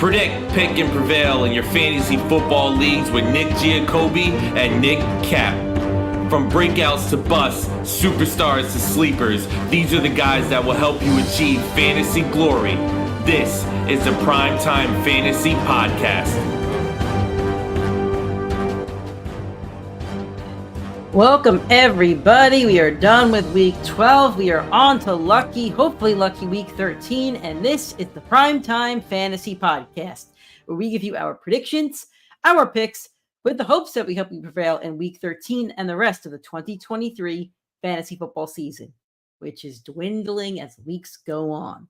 Predict, pick, and prevail in your fantasy football leagues with Nick Giacobbe and Nick Cap. From breakouts to busts, superstars to sleepers, these are the guys that will help you achieve fantasy glory. This is the PrimeTime Fantasy Podcast. Welcome, everybody. We are done with week 12. We are on to hopefully lucky week 13. And this is the PrimeTime Fantasy Podcast, where we give you our predictions, our picks, with the hopes that we help you prevail in week 13 and the rest of the 2023 fantasy football season, which is dwindling as weeks go on.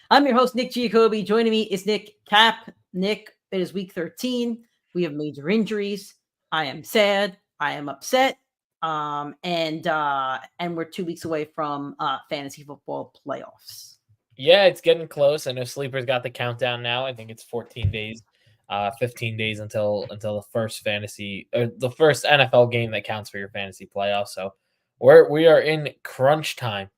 I'm your host, Nick Giacobbe. Joining me is Nick Cap. Nick, it is week 13. We have major injuries. I am sad. I am upset. And we're 2 weeks away from fantasy football playoffs. Yeah, it's getting close. I know Sleeper's got the countdown now. I think it's 14 days, 15 days until the first the first NFL game that counts for your fantasy playoffs. So we are in crunch time.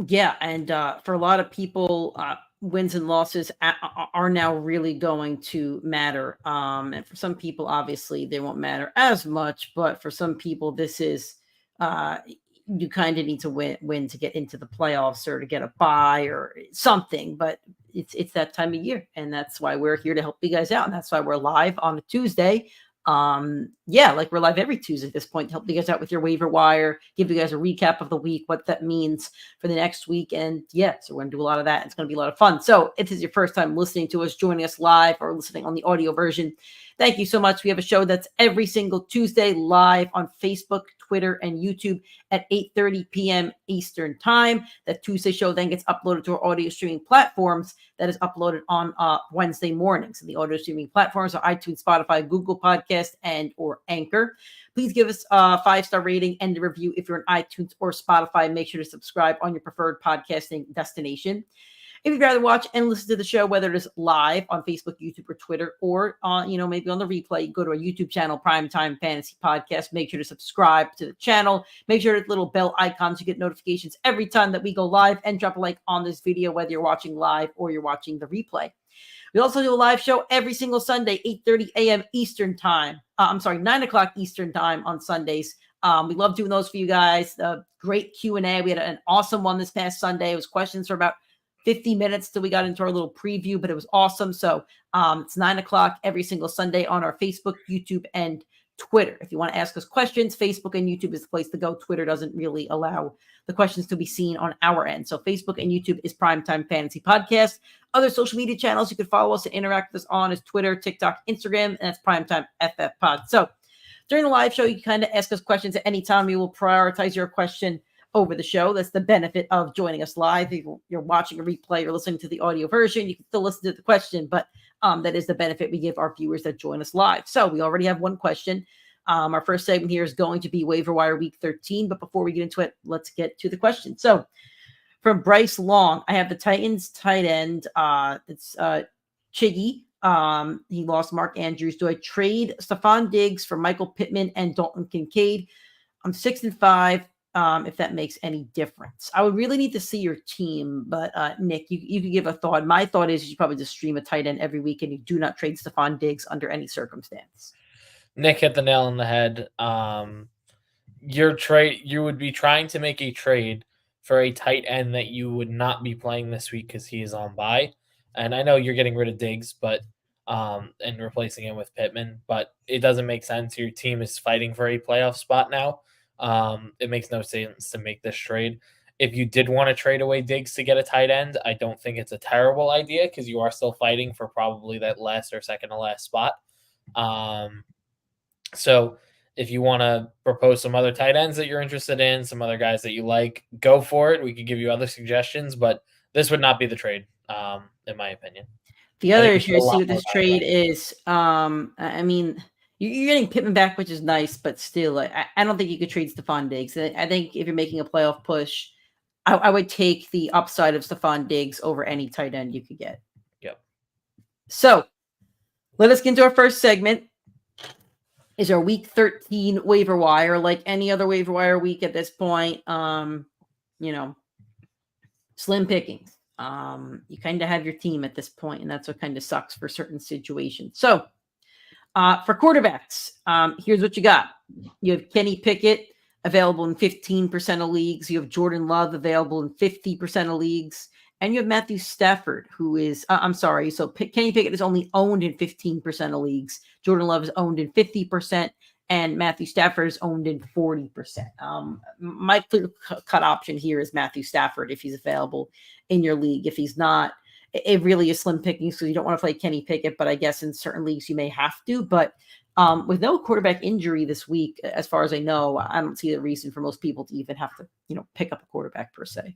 Yeah, and for a lot of people, wins and losses are now really going to matter. And for some people, obviously, they won't matter as much. But for some people, this is you kind of need to win to get into the playoffs or to get a bye or something. But it's that time of year, and that's why we're here to help you guys out. And that's why we're live on a Tuesday. Like we're live every Tuesday at this point to help you guys out with your waiver wire, give you guys a recap of the week, what that means for the next week. And so we're going to do a lot of that. It's going to be a lot of fun. So if this is your first time listening to us, joining us live or listening on the audio version, thank you so much. We have a show that's every single Tuesday live on Facebook, Twitter, and YouTube at 8:30 p.m. Eastern Time. That Tuesday show then gets uploaded to our audio streaming platforms that is uploaded on Wednesday mornings. And the audio streaming platforms are iTunes, Spotify, Google Podcast, and or Anchor. Please give us a 5-star rating and a review if you're on iTunes or Spotify. Make sure to subscribe on your preferred podcasting destination. If you'd rather watch and listen to the show, whether it is live on Facebook, YouTube, or Twitter, or maybe on the replay, go to our YouTube channel, PrimeTime Fantasy Podcast. Make sure to subscribe to the channel. Make sure to little bell icons. You get notifications every time that we go live, and drop a like on this video, whether you're watching live or you're watching the replay. We also do a live show every single Sunday, 8:30 a.m. Eastern Time. 9 o'clock Eastern Time on Sundays. We love doing those for you guys. Great Q&A. We had an awesome one this past Sunday. It was questions for about 50 minutes till we got into our little preview, but it was awesome. So it's 9 o'clock every single Sunday on our Facebook, YouTube, and Twitter. If you want to ask us questions, Facebook and YouTube is the place to go. Twitter doesn't really allow the questions to be seen on our end. So Facebook and YouTube is PrimeTime Fantasy Podcast. Other social media channels you can follow us and interact with us on is Twitter, TikTok, Instagram, and that's PrimeTimeFFPod. So during the live show, you can kind of ask us questions at any time. We will prioritize your question over the show. That's the benefit of joining us live. If you're watching a replay or listening to the audio version, you can still listen to the question, but that is the benefit we give our viewers that join us live. So we already have one question. Our first segment here is going to be Waiver Wire Week 13, but before we get into it, let's get to the question. So from Bryce Long, I have the Titans tight end. It's Chiggy. He lost Mark Andrews. Do I trade Stephon Diggs for Michael Pittman and Dalton Kincaid? I'm 6-5. If that makes any difference. I would really need to see your team, but Nick, you could give a thought. My thought is you should probably just stream a tight end every week and you do not trade Stephon Diggs under any circumstance. Nick hit the nail on the head. You would be trying to make a trade for a tight end that you would not be playing this week because he is on bye. And I know you're getting rid of Diggs, but and replacing him with Pittman, but it doesn't make sense. Your team is fighting for a playoff spot now. It makes no sense to make this trade. If you did want to trade away Diggs to get a tight end, I don't think it's a terrible idea because you are still fighting for probably that last or second to last spot. So if you want to propose some other tight ends that you're interested in, some other guys that you like, go for it. We could give you other suggestions, but this would not be the trade, in my opinion. The other issue I see with this trade is, you're getting Pittman back, which is nice, but still, I don't think you could trade Stephon Diggs. I think if you're making a playoff push, I would take the upside of Stephon Diggs over any tight end you could get. Yep. So let us get into our first segment. Is our week 13 waiver wire. Like any other waiver wire week at this point, slim pickings. You kind of have your team at this point, and that's what kind of sucks for certain situations. So for quarterbacks, here's what you got. You have Kenny Pickett available in 15% of leagues. You have Jordan Love available in 50% of leagues. And you have Matthew Stafford, who is, I'm sorry. So Kenny Pickett is only owned in 15% of leagues. Jordan Love is owned in 50%. And Matthew Stafford is owned in 40%. My clear cut option here is Matthew Stafford if he's available in your league. If he's not, it really is slim pickings, so you don't want to play Kenny Pickett, but I guess in certain leagues you may have to. But with no quarterback injury this week, as far as I know, I don't see the reason for most people to even have to, pick up a quarterback per se.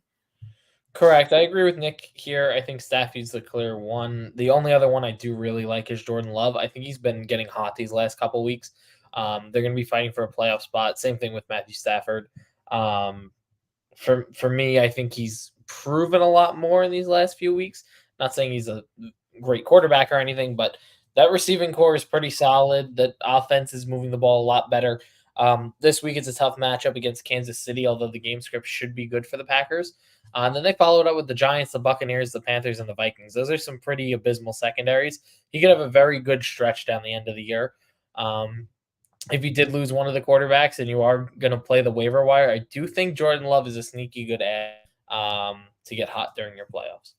Correct. I agree with Nick here. I think Staffy's the clear one. The only other one I do really like is Jordan Love. I think he's been getting hot these last couple weeks. They're going to be fighting for a playoff spot. Same thing with Matthew Stafford. For me, I think he's proven a lot more in these last few weeks. Not saying he's a great quarterback or anything, but that receiving core is pretty solid. The offense is moving the ball a lot better. This week it's a tough matchup against Kansas City, although the game script should be good for the Packers. And then they followed up with the Giants, the Buccaneers, the Panthers, and the Vikings. Those are some pretty abysmal secondaries. He could have a very good stretch down the end of the year. If you did lose one of the quarterbacks and you are going to play the waiver wire, I do think Jordan Love is a sneaky good add to get hot during your playoffs.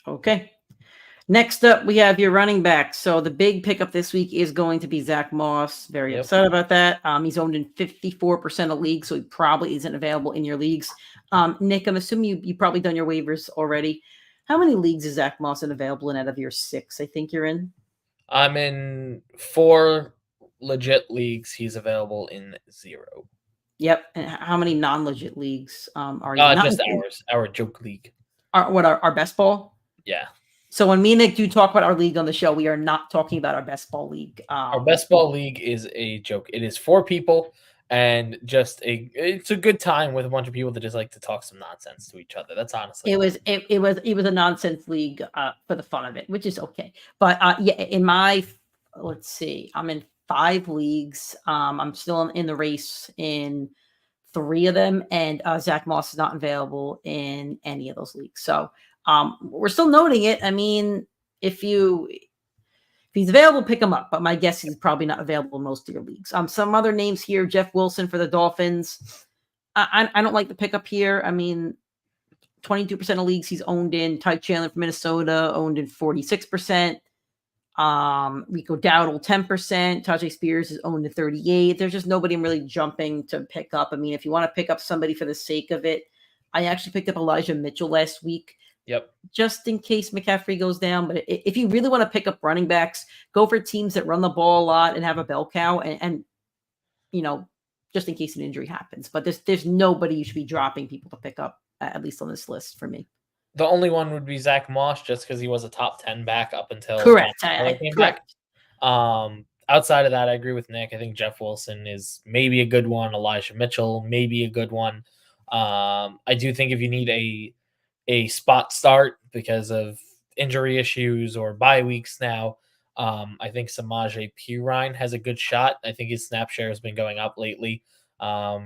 Okay. Next up, we have your running back. So the big pickup this week is going to be Zach Moss. Very upset about that. He's owned in 54% of leagues, so he probably isn't available in your leagues. Nick, I'm assuming you've probably done your waivers already. How many leagues is Zach Moss available in out of your 6? I think you're in. I'm in 4 legit leagues. He's available in 0. Yep. And how many non-legit leagues are you? Just ours, our joke league. Our best ball? Yeah. So when me and Nick do talk about our league on the show, we are not talking about our best ball league. Our best ball league is a joke. It is 4 people and it's a good time with a bunch of people that just like to talk some nonsense to each other. That's honestly it was a nonsense league for the fun of it, which is okay. But in my let's see, I'm in 5 leagues. I'm still in the race in 3 of them, and Zach Moss is not available in any of those leagues. So we're still noting it. I mean, if he's available, pick him up. But my guess is he's probably not available in most of your leagues. Some other names here: Jeff Wilson for the Dolphins. I don't like the pickup here. I mean, 22% of leagues he's owned in. Ty Chandler from Minnesota owned in 46%. Rico Dowdle 10%. Tajay Spears is owned in 38%. There's just nobody I'm really jumping to pick up. I mean, if you want to pick up somebody for the sake of it, I actually picked up Elijah Mitchell last week. Yep. Just in case McCaffrey goes down. But if you really want to pick up running backs, go for teams that run the ball a lot and have a bell cow and just in case an injury happens. But there's nobody you should be dropping people to pick up, at least on this list for me. The only one would be Zach Moss, just because he was a top 10 back up until correct. Correct. Outside of that, I agree with Nick. I think Jeff Wilson is maybe a good one. Elijah Mitchell, maybe a good one. I do think if you need a spot start because of injury issues or bye weeks now, I think Samaje Perine has a good shot. I think his snap share has been going up lately. I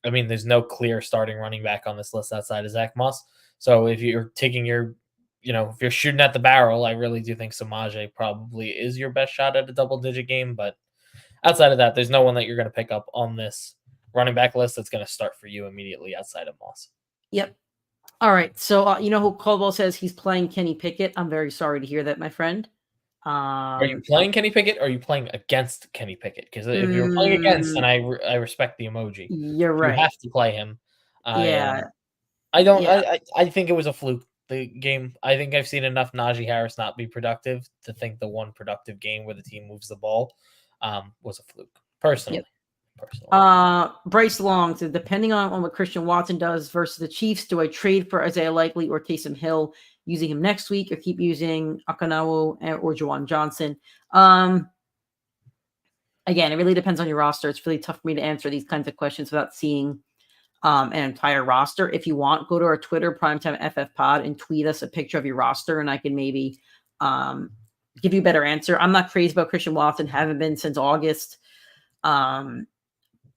mean, there's no clear starting running back on this list outside of Zach Moss. So if you're taking if you're shooting at the barrel, I really do think Samaje probably is your best shot at a double-digit game. But outside of that, there's no one that you're going to pick up on this running back list that's going to start for you immediately outside of Moss. Yep. All right. So who Caldwell says he's playing Kenny Pickett. I'm very sorry to hear that, my friend. Are you playing Kenny Pickett or are you playing against Kenny Pickett? Because if you're playing against, then I respect the emoji. You're right. You have to play him. Yeah. I don't. Yeah. I think it was a fluke. The game. I think I've seen enough Najee Harris not be productive to think the one productive game where the team moves the ball was a fluke. Personally. Yep. Bryce Long says, depending on what Christian Watson does versus the Chiefs, do I trade for Isaiah Likely or Taysom Hill, using him next week, or keep using Akanawu or Juwan Johnson? Again, it really depends on your roster. It's really tough for me to answer these kinds of questions without seeing an entire roster. If you want, go to our Twitter, PrimeTimeFFPod, and tweet us a picture of your roster, and I can maybe give you a better answer. I'm not crazy about Christian Watson. Haven't been since August.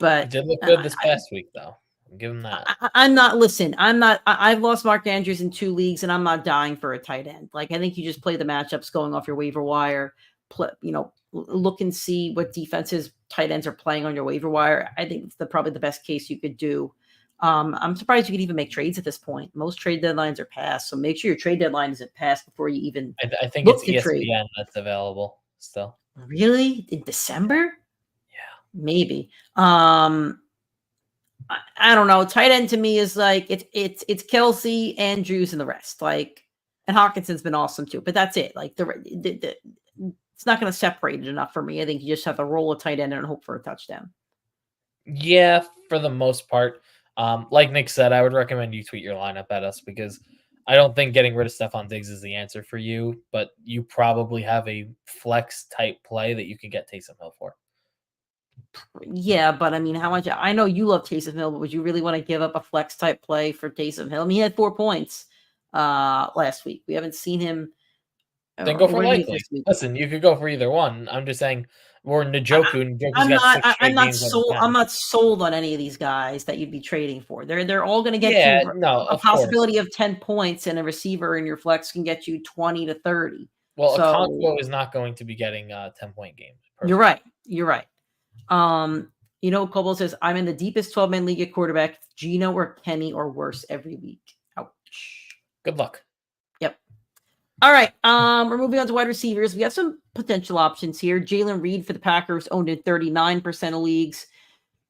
But it did look good this past week, though. Give him that. I'm not. Listen, I'm not. I've lost Mark Andrews in 2 leagues, and I'm not dying for a tight end. Like I think you just play the matchups going off your waiver wire. Look and see what defenses tight ends are playing on your waiver wire. I think it's probably the best case you could do. I'm surprised you could even make trades at this point. Most trade deadlines are passed, so make sure your trade deadline isn't passed before you even. I think look it's to ESPN trade. that's available still. Really, in December? Yeah, maybe. I don't know. Tight end to me is like it's Kelsey, Andrews, and the rest. Like, and Hawkinson's been awesome too, but that's it. Like it's not going to separate it enough for me. I think you just have to roll a tight end and hope for a touchdown. Yeah, for the most part. Like Nick said, I would recommend you tweet your lineup at us because I don't think getting rid of Stephon Diggs is the answer for you, but you probably have a flex type play that you can get Taysom Hill for. Yeah, but I mean, how much? I know you love Taysom Hill, but would you really want to give up a flex type play for Taysom Hill? I mean, he had 4 points last week. We haven't seen him. Then go for what did he likely. this week? Listen, you could go for either one. I'm just saying we're Njoku. Njoku's got 6 straight I'm not games sold. over 10. I'm not sold on any of these guys that you'd be trading for. They're all going to get Yeah, you no, a of course. possibility of 10 points, and a receiver in your flex can get you 20 to 30. Well, So Okonkwo is not going to be getting 10-point games. you're right. You're right. Kobo says, I'm in the deepest 12-man league at quarterback, Gino or Kenny or worse every week. Ouch. Good luck. Yep. All right. We're moving on to wide receivers. We have some potential options here. Jalen Reed for the Packers owned in 39% of leagues.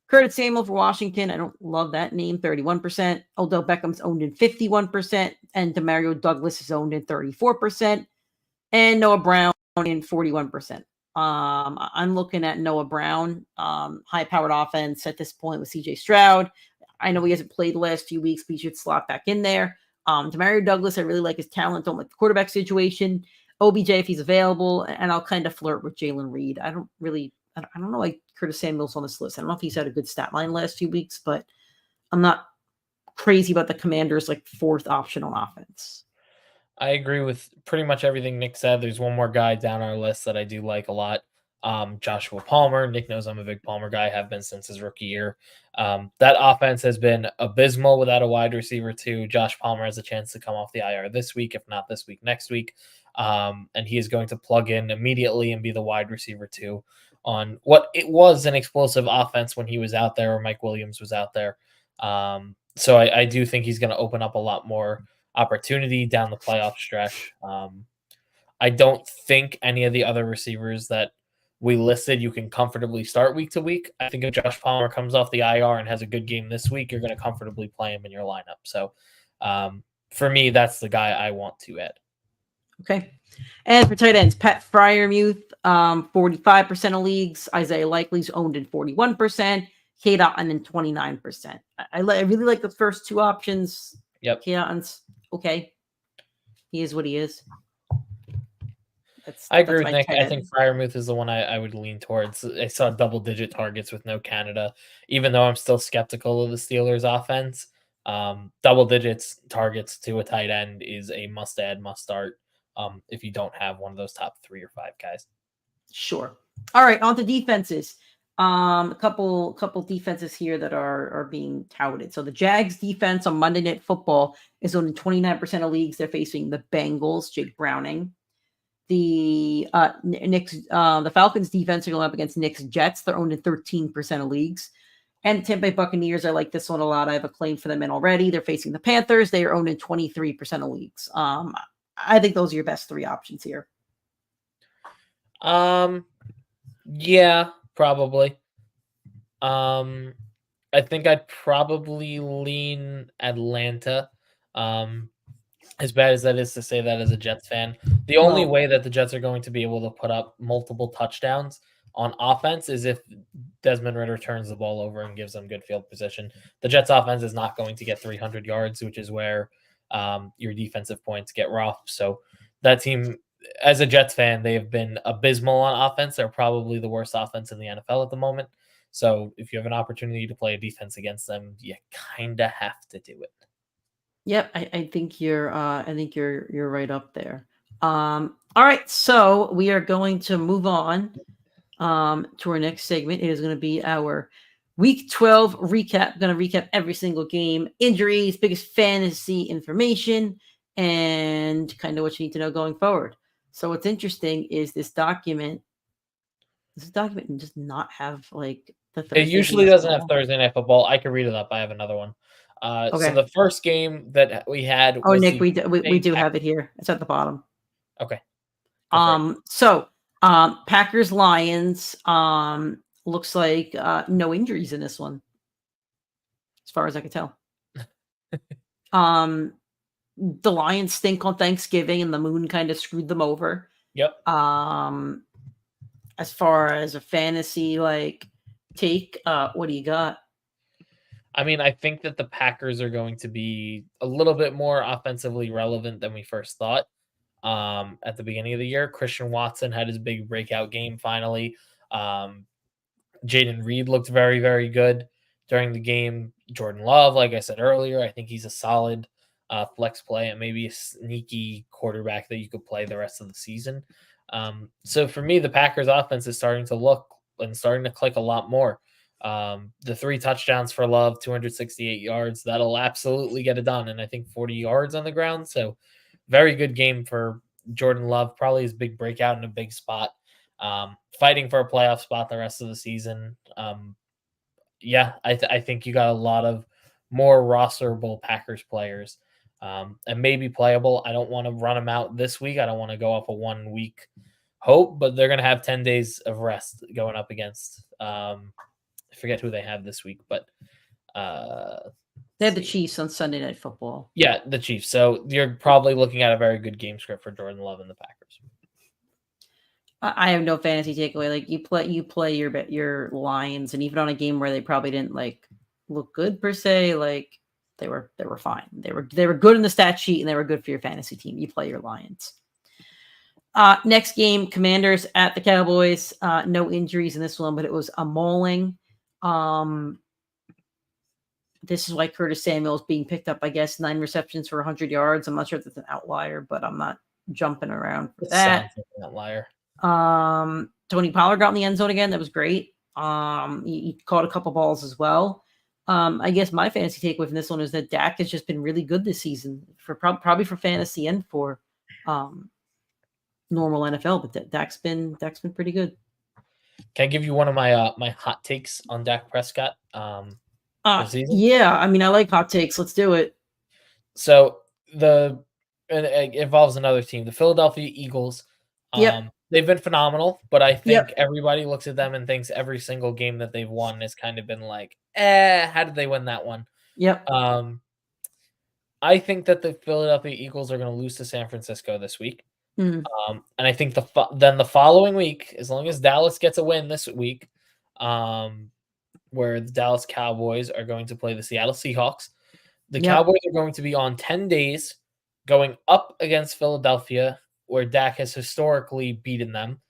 Curtis Samuel for Washington. I don't love that name. 31%. Odell Beckham's owned in 51%. And Demario Douglas is owned in 34%. And Noah Brown in 41%. I'm looking at Noah Brown, high-powered offense at this point with CJ Stroud. I know he hasn't played the last few weeks, but he should slot back in there. Demario Douglas, I really like his talent. Don't like the quarterback situation. OBJ, if he's available, and I'll kind of flirt with Jalen Reed. I don't know why Curtis Samuel's on this list. I don't know if he's had a good stat line last few weeks, but I'm not crazy about the Commanders' like 4th option on offense. I agree with pretty much everything Nick said. There's one more guy down our list that I do like a lot. Joshua Palmer. Nick knows I'm a big Palmer guy. Have been since his rookie year. That offense has been abysmal without a wide receiver too. Josh Palmer has a chance to come off the IR this week, if not this week, next week. And he is going to plug in immediately and be the wide receiver too on what it was an explosive offense when he was out there or Mike Williams was out there. So I do think he's going to open up a lot more opportunity down the playoff stretch. I don't think any of the other receivers that we listed you can comfortably start week to week. I think if Josh Palmer comes off the IR and has a good game this week, you're going to comfortably play him in your lineup. So for me, that's the guy I want to add. Okay. And for tight ends, Pat Fryermuth, 45% of leagues. Isaiah Likely's owned in 41%. Kate Otten in 29%. I really like the first 2 options. Yep. Kate Otten's okay. He is what he is. I agree with Nick. I think Fryermuth is the one I would lean towards. I saw double-digit targets with no Canada, even though I'm still skeptical of the Steelers' offense. Double digits targets to a tight end is a must-add, must-start if you don't have one of those top 3 or 5 guys. Sure. All right, on to defenses. A couple defenses here that are being touted. So the Jags defense on Monday Night Football is owned in 29% of leagues. They're facing the Bengals, Jake Browning. The Falcons defense are going up against Knicks Jets. They're owned in 13% of leagues. And the Tampa Bay Buccaneers, I like this one a lot. I have a claim for them in already. They're facing the Panthers. They are owned in 23% of leagues. I think those are your best 3 options here. Yeah, probably. I think I'd probably lean Atlanta. As bad as that is to say that as a Jets fan, the only way that the Jets are going to be able to put up multiple touchdowns on offense is if Desmond Ridder turns the ball over and gives them good field position. The Jets offense is not going to get 300 yards, which is where your defensive points get rough. So that team, as a Jets fan, they have been abysmal on offense. They're probably the worst offense in the NFL at the moment. So if you have an opportunity to play a defense against them, you kind of have to do it. Yep, I think you're right up there. All right, so we are going to move on to our next segment. It is going to be our Week 12 recap. Going to recap every single game, injuries, biggest fantasy information, and kind of what you need to know going forward. So what's interesting is this document. This document does not have like the Thursday It usually games doesn't at have all. Thursday Night Football. I can read it up. I have another one. So Okay. the first game that we had Oh, was Nick, the we do have it here. It's at the bottom. Okay. Go for it. So Packers Lions. Looks like no injuries in this one, as far as I can tell. The Lions stink on Thanksgiving, and the moon kind of screwed them over. Yep. As far as a fantasy take, what do you got? I mean, I think that the Packers are going to be a little bit more offensively relevant than we first thought. At the beginning of the year, Christian Watson had his big breakout game finally. Jaden Reed looked very, very good during the game. Jordan Love, like I said earlier, I think he's a solid flex play and maybe a sneaky quarterback that you could play the rest of the season. So for me, the Packers offense is starting to look and starting to click a lot more. The 3 touchdowns for Love, 268 yards, that'll absolutely get it done. And I think 40 yards on the ground. So very good game for Jordan Love, probably his big breakout in a big spot. Fighting for a playoff spot the rest of the season. I think you got a lot of more rosterable Packers players and maybe playable. I don't want to run them out this week. I don't want to go off a 1 week hope, but they're going to have 10 days of rest going up against I forget who they have this week, but they have the Chiefs on Sunday Night Football. Yeah, the Chiefs. So you're probably looking at a very good game script for Jordan Love and the Packers. I have no fantasy takeaway. Like you play your Lions, and even on a game where they probably didn't look good per se, like they were fine. They were good in the stat sheet, and they were good for your fantasy team. You play your Lions. Next game, Commanders at the Cowboys. No injuries in this one, but it was a mauling. This is why Curtis Samuel is being picked up. I guess 9 receptions for 100 yards. I'm not sure if that's an outlier, but I'm not jumping around for that. Sounds like an outlier. Tony Pollard got in the end zone again. That was great. He caught a couple balls as well. I guess my fantasy takeaway from this one is that Dak has just been really good this season for probably for fantasy and for normal NFL. But Dak's been pretty good. Can I give you one of my my hot takes on Dak Prescott? Yeah, I mean, I like hot takes. Let's do it. So and it involves another team, the Philadelphia Eagles. They've been phenomenal, but I think everybody looks at them and thinks every single game that they've won has kind of been like, how did they win that one? Yep. I think that the Philadelphia Eagles are going to lose to San Francisco this week. Mm-hmm. And I think then the following week, as long as Dallas gets a win this week, where the Dallas Cowboys are going to play the Seattle Seahawks, the Cowboys are going to be on 10 days going up against Philadelphia, where Dak has historically beaten them,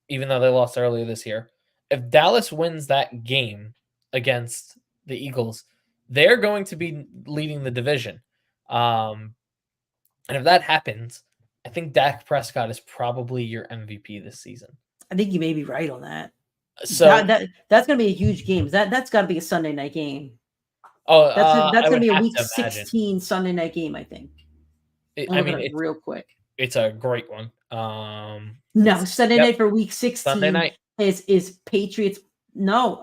even though they lost earlier this year. If Dallas wins that game against the Eagles, they're going to be leading the division. And if that happens, I think Dak Prescott is probably your MVP this season. I think you may be right on that. So that's going to be a huge game. That's got to be a Sunday night game. Oh, that's going to be a Week 16 Sunday night game, I think. It's real quick. It's a great one. No, Sunday night for Week 16. Sunday night is Patriots. No,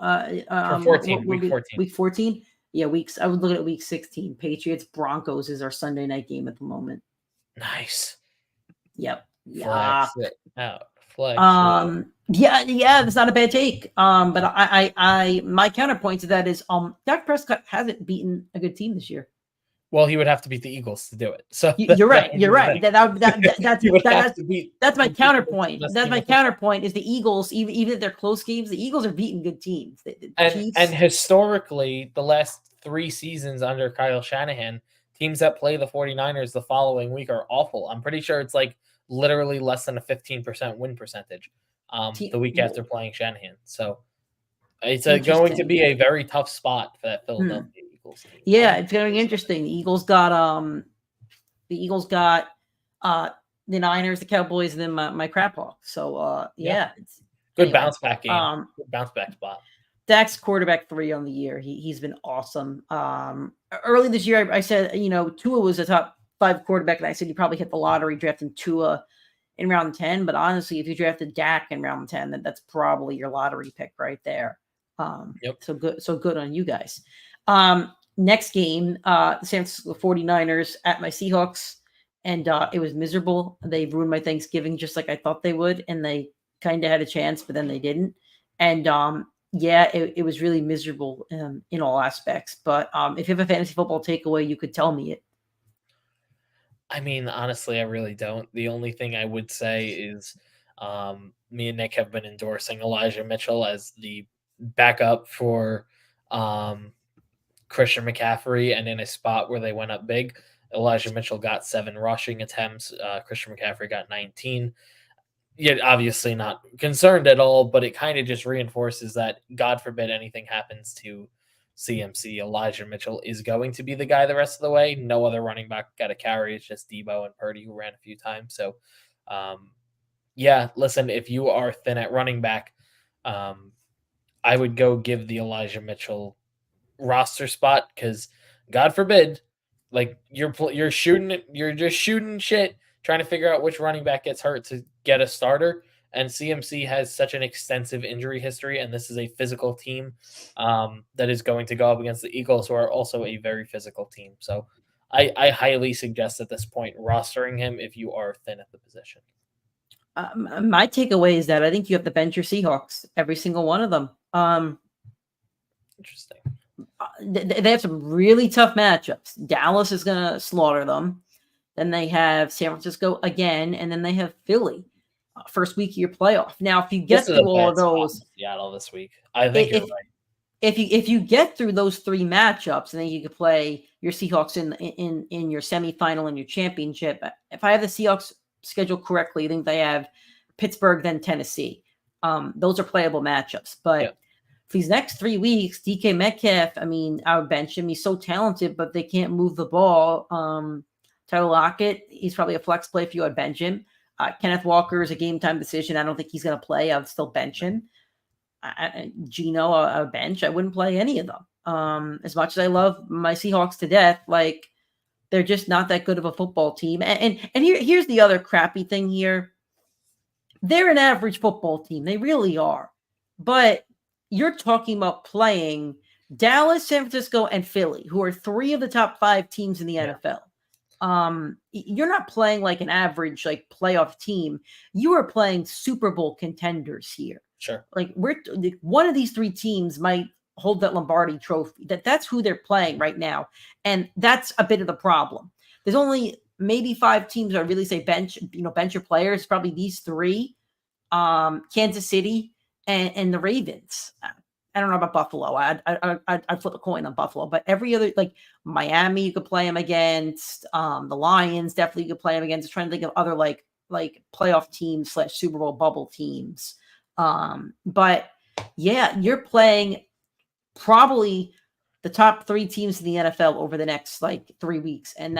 for 14. Week 14. Week 14. Yeah, weeks. I would look at Week 16. Patriots Broncos is our Sunday night game at the moment. Nice. Yep. Yeah. Flex it out. Flex. Yeah, that's not a bad take. But I my counterpoint to that is Dak Prescott hasn't beaten a good team this year. Well, he would have to beat the Eagles to do it. So you're right. You're right. That's my counterpoint. That's my counterpoint is the Eagles, even if they're close games, the Eagles are beating good teams. And historically, the last 3 seasons under Kyle Shanahan, teams that play the 49ers the following week are awful. I'm pretty sure it's like literally less than a 15% win percentage the week after playing Shanahan. So it's going to be a very tough spot for that Philadelphia Eagles team. Yeah, it's very interesting. The Eagles got the Niners, the Cowboys, and then my crap hawk. So it's good bounce back game. Good bounce back spot. Dak's quarterback 3 on the year. He's been awesome. Early this year, I said, Tua was a top 5 quarterback, and I said you probably hit the lottery drafting Tua in round 10. But honestly, if you drafted Dak in round 10, then that's probably your lottery pick right there. Yep. So good on you guys. Next game, the San Francisco 49ers at my Seahawks, and it was miserable. They ruined my Thanksgiving just like I thought they would, and they kind of had a chance, but then they didn't. And yeah, it was really miserable in all aspects. But if you have a fantasy football takeaway, you could tell me it. I mean, honestly, I really don't. The only thing I would say is me and Nick have been endorsing Elijah Mitchell as the backup for Christian McCaffrey, and in a spot where they went up big, Elijah Mitchell got 7 rushing attempts. Christian McCaffrey got 19. Yet obviously not concerned at all, but it kind of just reinforces that, God forbid anything happens to CMC, Elijah Mitchell is going to be the guy the rest of the way. No other running back got a carry. It's just Debo and Purdy who ran a few times. So, yeah, listen, if you are thin at running back, I would go give the Elijah Mitchell roster spot, because God forbid, like you're just shooting shit, trying to figure out which running back gets hurt to get a starter. And CMC has such an extensive injury history, and this is a physical team that is going to go up against the Eagles, who are also a very physical team. So I highly suggest at this point rostering him if you are thin at the position. My takeaway is that I think you have to bench your Seahawks, every single one of them. Interesting. They have some really tough matchups. Dallas is going to slaughter them. Then they have San Francisco again, and then they have Philly. First week of your playoff. Now, if you get through all of those, Seattle this week, I think you're right. If you get through those 3 matchups, and then you could play your Seahawks in your semifinal and your championship. If I have the Seahawks scheduled correctly, I think they have Pittsburgh, then Tennessee. Those are playable matchups. But for these next 3 weeks, DK Metcalf, I mean, I would bench him. He's so talented, but they can't move the ball. Tyler Lockett, he's probably a flex play if you would bench him. Kenneth Walker is a game time decision. I don't think he's going to play. I would still bench him. Geno, a bench. I wouldn't play any of them. As much as I love my Seahawks to death, like they're just not that good of a football team. And here's the other crappy thing here. They're an average football team. They really are. But you're talking about playing Dallas, San Francisco, and Philly, who are 3 of the top 5 teams in the NFL. You're not playing like an average like playoff team. You are playing Super Bowl contenders here. Sure. Like one of these 3 teams might hold that Lombardi trophy. That's who they're playing right now. And that's a bit of the problem. There's only maybe 5 teams that really say bench your players. Probably these 3, Kansas City and the Ravens. I don't know about Buffalo. I'd flip a coin on Buffalo, but every other, like Miami, you could play them against. The Lions, definitely you could play them against. Just trying to think of other like playoff teams / Super Bowl bubble teams. But yeah, you're playing probably the top 3 teams in the NFL over the next 3 weeks, and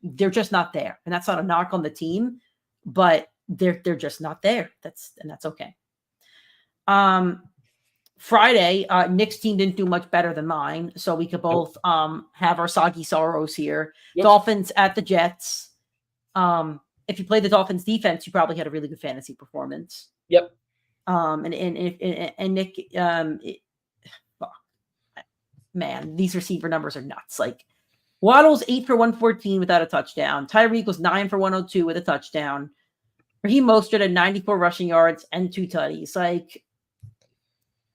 they're just not there. And that's not a knock on the team, but they're just not there. That's okay. Friday, Nick's team didn't do much better than mine, so we could both have our soggy sorrows here. Yep. Dolphins at the Jets. If you played the Dolphins defense, you probably had a really good fantasy performance. Yep. And Nick, man, these receiver numbers are nuts. Like Waddle's 8 for 114 without a touchdown. Tyreek was 9 for 102 with a touchdown. Raheem Mostert had 94 rushing yards and 2 tutties. Like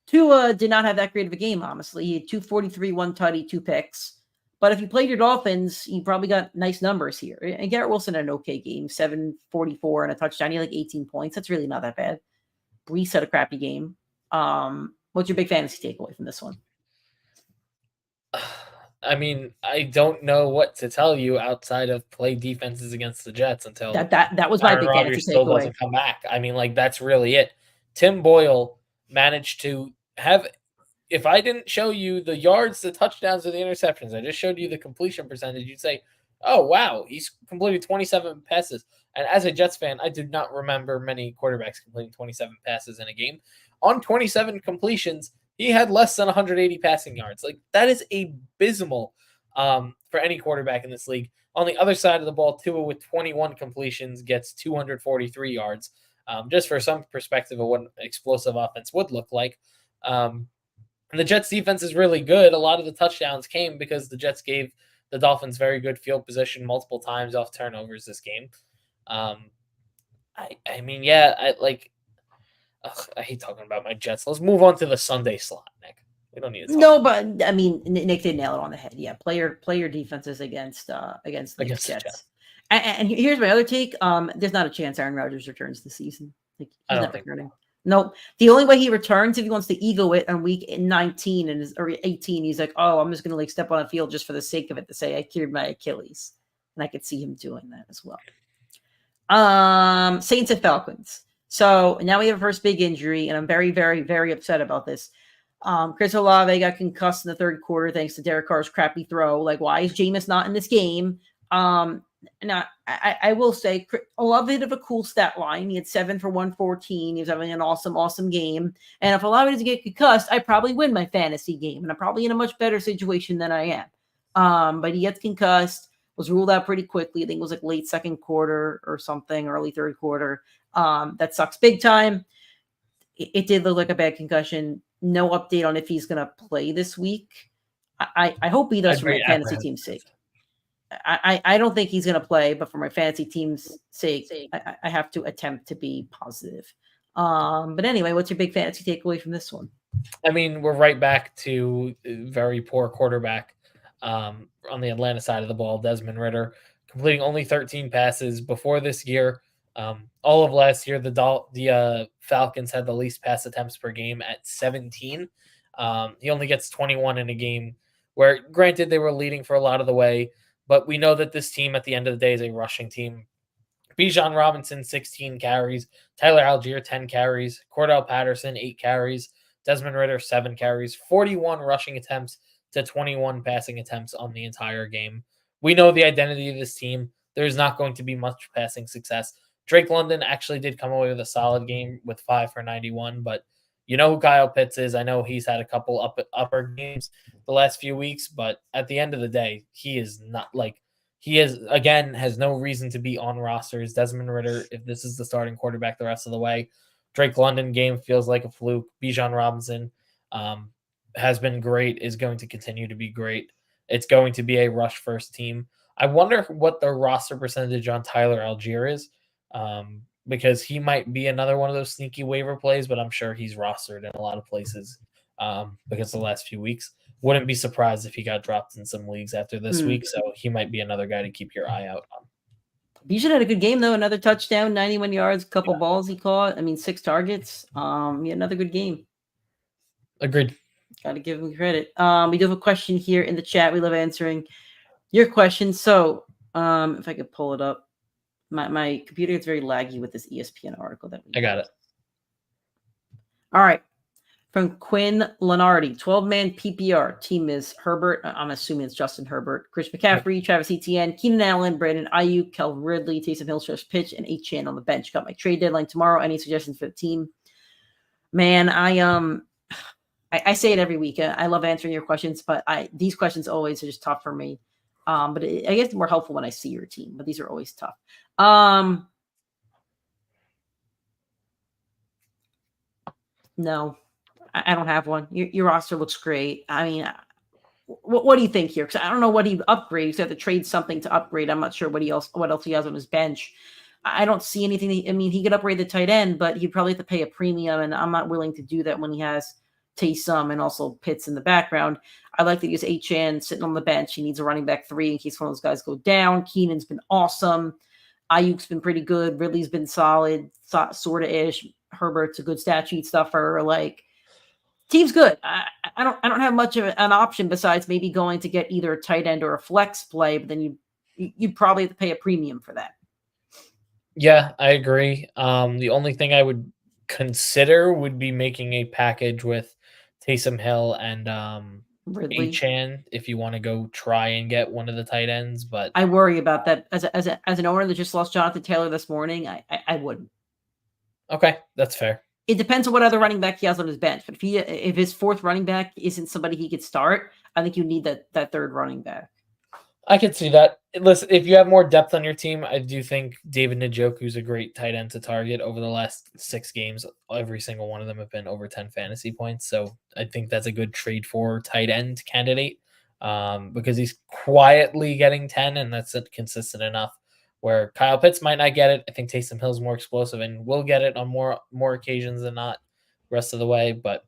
Tua did not have that great of a game, honestly. He had 243, 1 tutty, 2 picks. But if you played your Dolphins, you probably got nice numbers here. And Garrett Wilson had an okay game, 744 and a touchdown. He had 18 points. That's really not that bad. Brees had a crappy game. What's your big fantasy takeaway from this one? I mean, I don't know what to tell you outside of play defenses against the Jets until that was my big fantasy still takeaway. Doesn't come back. I mean, that's really it. Tim Boyle managed to have. If I didn't show you the yards, the touchdowns, or the interceptions, I just showed you the completion percentage, you'd say, "Oh wow, he's completed 27 passes." And as a Jets fan, I do not remember many quarterbacks completing 27 passes in a game. On 27 completions, he had less than 180 passing yards. Like, that is abysmal for any quarterback in this league. On the other side of the ball, Tua with 21 completions gets 243 yards. Just for some perspective of what an explosive offense would look like. And the Jets defense is really good. A lot of the touchdowns came because the Jets gave the Dolphins very good field position multiple times off turnovers this game. I mean, yeah, I hate talking about my Jets. Let's move on to the Sunday slot, Nick. We don't need to talk. No, but I mean, Nick did nail it on the head. Yeah, player defenses against the Jets. And here's my other take. There's not a chance Aaron Rodgers returns this season. Like, he's not returning. Nope. The only way he returns if he wants to ego it on week 19 or 18. He's like, oh, I'm just going to like step on a field just for the sake of it to say I cured my Achilles, and I could see him doing that as well. Saints and Falcons. So now we have a first big injury, and I'm very, very, very upset about this. Chris Olave got concussed in the third quarter thanks to Derek Carr's crappy throw. Like, why is Jameis not in this game? Now, I will say a little bit of a cool stat line. He had 7 for 114. He was having an awesome game. And if Olave doesn't get concussed, I probably win my fantasy game. And I'm probably in a much better situation than I am. But he gets concussed, was ruled out pretty quickly. I think it was like late second quarter or something, early third quarter. That sucks big time. It did look like a bad concussion. No update on if he's going to play this week. I hope he does for my fantasy team's sake. I don't think he's going to play, but for my fantasy team's sake, I have to attempt to be positive. But anyway, what's your big fantasy takeaway from this one? I mean, we're right back to very poor quarterback on the Atlanta side of the ball. Desmond Ridder completing only 13 passes before this year. All of last year, the Falcons had the least pass attempts per game at 17. He only gets 21 in a game where, granted, they were leading for a lot of the way, but we know that this team at the end of the day is a rushing team. Bijan Robinson, 16 carries. Tyler Algier, 10 carries. Cordell Patterson, 8 carries. Desmond Ridder, 7 carries. 41 rushing attempts to 21 passing attempts on the entire game. We know the identity of this team. There's not going to be much passing success. Drake London actually did come away with a solid game with 5 for 91, but you know who Kyle Pitts is. I know he's had a couple upper games the last few weeks, but at the end of the day, he is not like he is, again, has no reason to be on rosters. Desmond Ridder, if this is the starting quarterback the rest of the way, Drake London game feels like a fluke. Bijan Robinson has been great, is going to continue to be great. It's going to be a rush first team. I wonder what the roster percentage on Tyler Algier is. Because he might be another one of those sneaky waiver plays, but I'm sure he's rostered in a lot of places because the last few weeks. Wouldn't be surprised if he got dropped in some leagues after this week, so he might be another guy to keep your eye out on. Bijan had a good game, though. Another touchdown, 91 yards, a couple balls he caught. I mean, 6 targets. He had another good game. Agreed. Got to give him credit. We do have a question here in the chat. We love answering your questions. So if I could pull it up. My computer gets very laggy with this ESPN article that we I got it. All right. From Quinn Lenardi, 12-man PPR. Team is Herbert. I'm assuming it's Justin Herbert. Chris McCaffrey, Travis Etienne, Keenan Allen, Brandon Ayuk, Calvin Ridley, Taysom Hill, Josh Pitch, and Achane on the bench. Got my trade deadline tomorrow. Any suggestions for the team? Man, I say it every week. I love answering your questions, but these questions always are just tough for me. But I guess it's more helpful when I see your team, but these are always tough. No, I don't have one. Your roster looks great. I mean, what do you think here? Because I don't know what he'd upgrade. So have to trade something to upgrade. I'm not sure what else he has on his bench. I don't see anything. I mean, he could upgrade the tight end, but he'd probably have to pay a premium, and I'm not willing to do that when he has Taysom and also Pitts in the background. I like to use Achane sitting on the bench. He needs a running back 3 in case one of those guys go down. Keenan's been awesome. Ayuk's been pretty good. Ridley's been solid, sort of ish. Herbert's a good stat sheet stuffer. Like, team's good. I don't have much of an option besides maybe going to get either a tight end or a flex play, but then you'd probably have to pay a premium for that. Yeah, I agree. The only thing I would consider would be making a package with Taysom Hill and Achane if you want to go try and get one of the tight ends. But I worry about that as an owner that just lost Jonathan Taylor this morning. I wouldn't. Okay, that's fair. It depends on what other running back he has on his bench. But if his fourth running back isn't somebody he could start, I think you need that third running back. I could see that. Listen, if you have more depth on your team, I do think David Njoku is a great tight end to target. Over the last 6 games, every single one of them have been over 10 fantasy points. So I think that's a good trade for tight end candidate because he's quietly getting 10, and that's consistent enough where Kyle Pitts might not get it. I think Taysom Hill's more explosive and will get it on more occasions than not rest of the way. But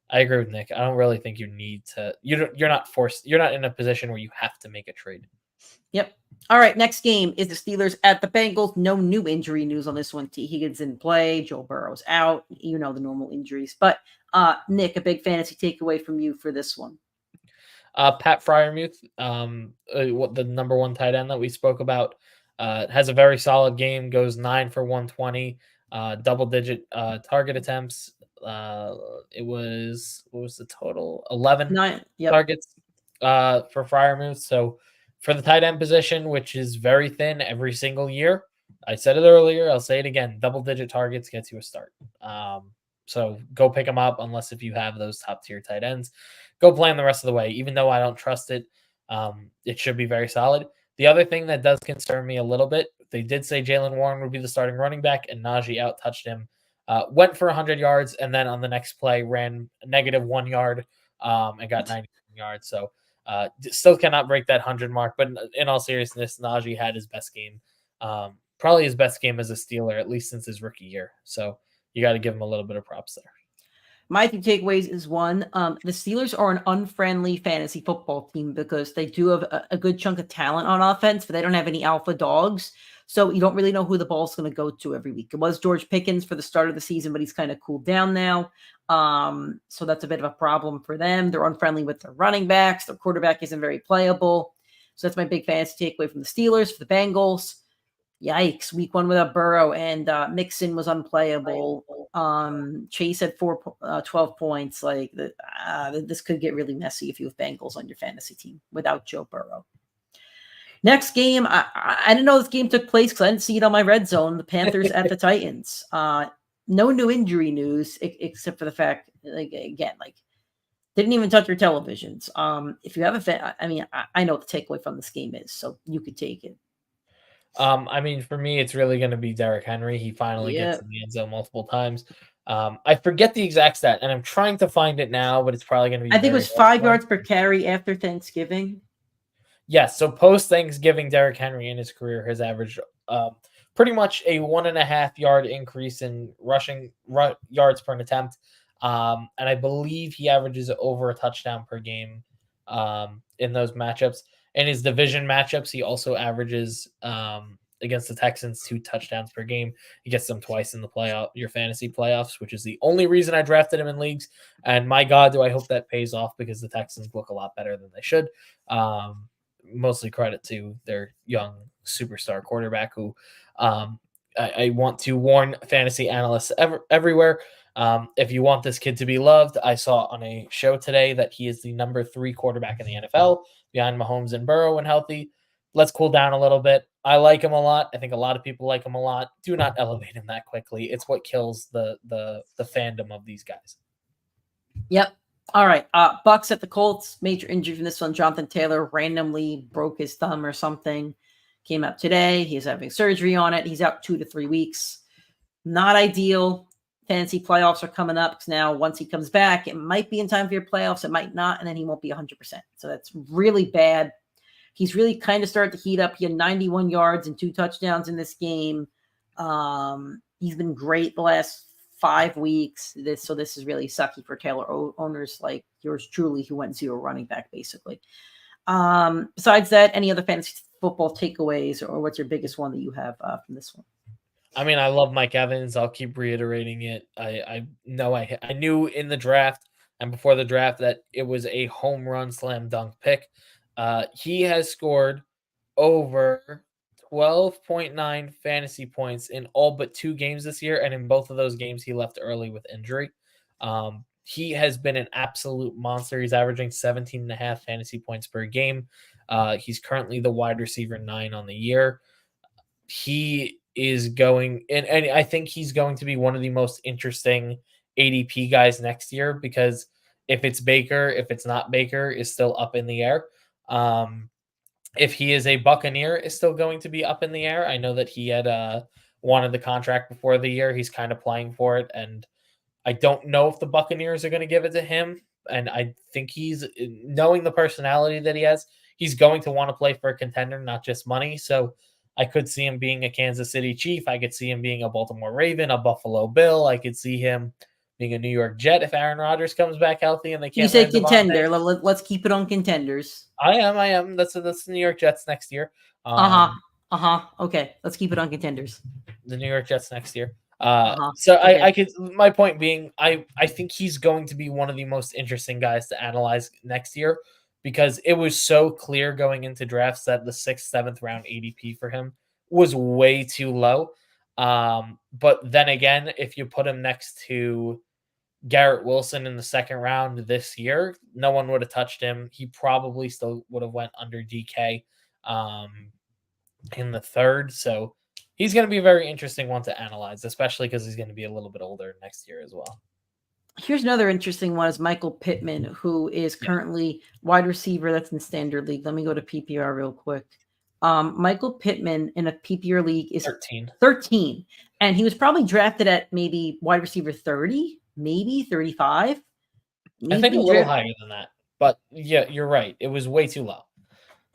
I agree with Nick. I don't really think you need to. You're not forced. You're not in a position where you have to make a trade. Yep. All right. Next game is the Steelers at the Bengals. No new injury news on this one. T. Higgins didn't play. Joe Burrow's out. You know the normal injuries. But Nick, a big fantasy takeaway from you for this one. Pat Freiermuth, the number 1 tight end that we spoke about, has a very solid game. Goes 9 for 120, double-digit target attempts. It was, what was the total? 11 targets for Freiermuth. So for the tight end position, which is very thin every single year, I said it earlier, I'll say it again, double-digit targets gets you a start. So go pick them up unless if you have those top-tier tight ends. Go play them the rest of the way. Even though I don't trust it, it should be very solid. The other thing that does concern me a little bit, they did say Jaylen Warren would be the starting running back, and Najee out-touched him. Went for 100 yards, and then on the next play ran -1 yard and got 90 yards. So still cannot break that 100 mark. But in all seriousness, Najee had his best game. Probably his best game as a Steeler, at least since his rookie year. So you got to give him a little bit of props there. My 2 takeaways is one, the Steelers are an unfriendly fantasy football team because they do have a good chunk of talent on offense, but they don't have any alpha dogs. So you don't really know who the ball's going to go to every week. It was George Pickens for the start of the season, but he's kind of cooled down now. So that's a bit of a problem for them. They're unfriendly with their running backs. Their quarterback isn't very playable. So that's my big fantasy takeaway from the Steelers. For the Bengals, yikes, week 1 without Burrow, and Mixon was unplayable. Chase had 12 points. Like this could get really messy if you have Bengals on your fantasy team without Joe Burrow. Next game, I didn't know this game took place because I didn't see it on my red zone. The Panthers at the Titans. No new injury news except for the fact, didn't even touch your televisions. If you have a fan, I know what the takeaway from this game is, so you could take it. For me, it's really going to be Derrick Henry. He finally gets in the end zone multiple times. I forget the exact stat, and I'm trying to find it now, but it's probably going to be. I think it was 5 yards per carry after Thanksgiving. Yes, so post Thanksgiving, Derrick Henry in his career has averaged pretty much a 1.5 yard increase in rushing yards per attempt, and I believe he averages over a touchdown per game in those matchups. In his division matchups, he also averages against the Texans 2 touchdowns per game. He gets them twice in your fantasy playoffs, which is the only reason I drafted him in leagues. And my God, do I hope that pays off because the Texans look a lot better than they should. Mostly credit to their young superstar quarterback who I want to warn fantasy analysts everywhere. If you want this kid to be loved, I saw on a show today that he is the number 3 quarterback in the NFL behind Mahomes and Burrow when healthy. Let's cool down a little bit. I like him a lot. I think a lot of people like him a lot. Do not elevate him that quickly. It's what kills the fandom of these guys. Yep. All right. Bucks at the Colts. Major injury from this one. Jonathan Taylor randomly broke his thumb or something. Came out today. He's having surgery on it. He's out 2 to 3 weeks. Not ideal. Fantasy playoffs are coming up because now once he comes back, it might be in time for your playoffs. It might not. And then he won't be 100%. So that's really bad. He's really kind of started to heat up. He had 91 yards and 2 touchdowns in this game. He's been great the last 5 weeks. This is really sucky for Taylor owners like yours truly, who went 0 running back basically. Besides that, any other fantasy football takeaways, or what's your biggest one that you have from this one? I love Mike Evans. I'll keep reiterating it. I know I knew in the draft and before the draft that it was a home run slam dunk pick. He has scored over 12.9 fantasy points in all but 2 games this year, and in both of those games he left early with injury. He has been an absolute monster. He's averaging 17.5 fantasy points per game. He's currently the wide receiver 9 on the year. He is going, and I think he's going to be one of the most interesting ADP guys next year, because if it's Baker, if it's not Baker, is still up in the air. If he is a Buccaneer, is still going to be up in the air. I know that he had wanted the contract before the year. He's kind of playing for it, and I don't know if the Buccaneers are going to give it to him. And I think he's, knowing the personality that he has, he's going to want to play for a contender, not just money. So I could see him being a Kansas City Chief. I could see him being a Baltimore Raven, a Buffalo Bill. I could see him being a New York Jet if Aaron Rodgers comes back healthy and they can't. You say land Devontae. contender. Let's keep it on contenders. I am. That's the New York Jets next year. Okay, let's keep it on contenders. The New York Jets next year. Okay. I could. My point being, I think he's going to be one of the most interesting guys to analyze next year, because it was so clear going into drafts that the 6th, 7th round ADP for him was way too low. But then again, if you put him next to Garrett Wilson in the 2nd round this year, no one would have touched him. He probably still would have went under DK in the 3rd. So he's going to be a very interesting one to analyze, especially because he's going to be a little bit older next year as well. Here's another interesting one: is Michael Pittman, who is currently wide receiver. That's in standard league. Let me go to PPR real quick. Michael Pittman in a PPR league is 13, and he was probably drafted at maybe wide receiver 30, maybe 35. I think a little higher than that, but yeah, you're right. It was way too low.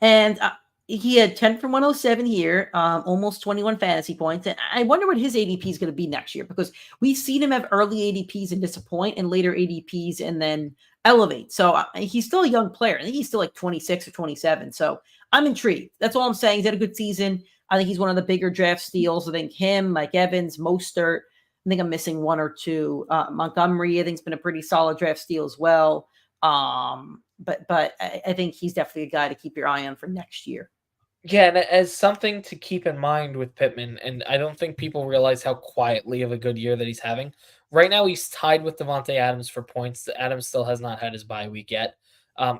And he had 10 from 107 here, almost 21 fantasy points. And I wonder what his ADP is going to be next year, because we've seen him have early ADPs and disappoint, and later ADPs and then elevate. So he's still a young player. I think he's still like 26 or 27. So I'm intrigued. That's all I'm saying. He's had a good season. I think he's one of the bigger draft steals. I think him, Mike Evans, Mostert. I think I'm missing one or two. Montgomery, I think, has been a pretty solid draft steal as well. But I think he's definitely a guy to keep your eye on for next year. Yeah, and as something to keep in mind with Pittman, and I don't think people realize how quietly of a good year that he's having. Right now, he's tied with Devontae Adams for points. Adams still has not had his bye week yet.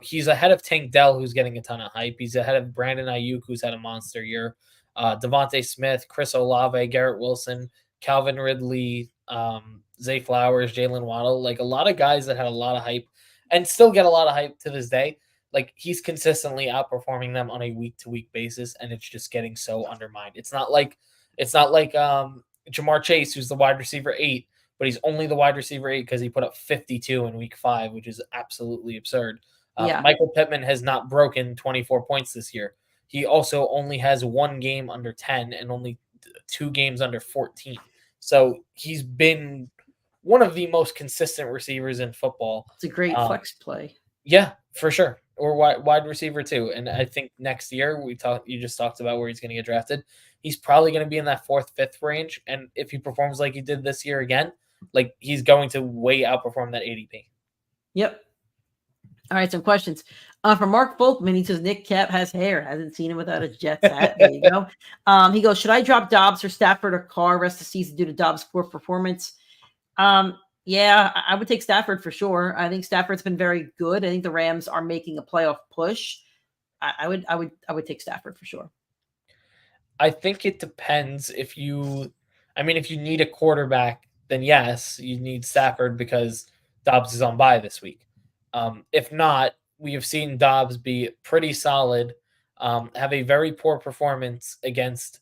He's ahead of Tank Dell, who's getting a ton of hype. He's ahead of Brandon Ayuk, who's had a monster year. Devontae Smith, Chris Olave, Garrett Wilson, Calvin Ridley, Zay Flowers, Jalen Waddle, like a lot of guys that had a lot of hype and still get a lot of hype to this day. Like, he's consistently outperforming them on a week-to-week basis, and it's just getting so undermined. It's not like Jamar Chase, who's the wide receiver 8, but he's only the wide receiver 8 because he put up 52 in week 5, which is absolutely absurd. Michael Pittman has not broken 24 points this year. He also only has 1 game under 10 and only 2 games under 14. So he's been one of the most consistent receivers in football. It's a great flex play. Yeah, for sure. Or wide receiver too. And I think next year you just talked about where he's going to get drafted. He's probably going to be in that 4th, 5th range. And if he performs like he did this year again, like, he's going to way outperform that ADP. Yep. All right, some questions. From Mark Folkman, he says Nick Cap has hair. Hasn't seen him without a Jets hat. There you go. He goes, should I drop Dobbs or Stafford or Carr rest of the season due to Dobbs' poor performance? Yeah, I would take Stafford for sure. I think Stafford's been very good. I think the Rams are making a playoff push. I would take Stafford for sure. I think it depends. If you need a quarterback, then yes, you need Stafford because Dobbs is on bye this week. If not, we have seen Dobbs be pretty solid, have a very poor performance against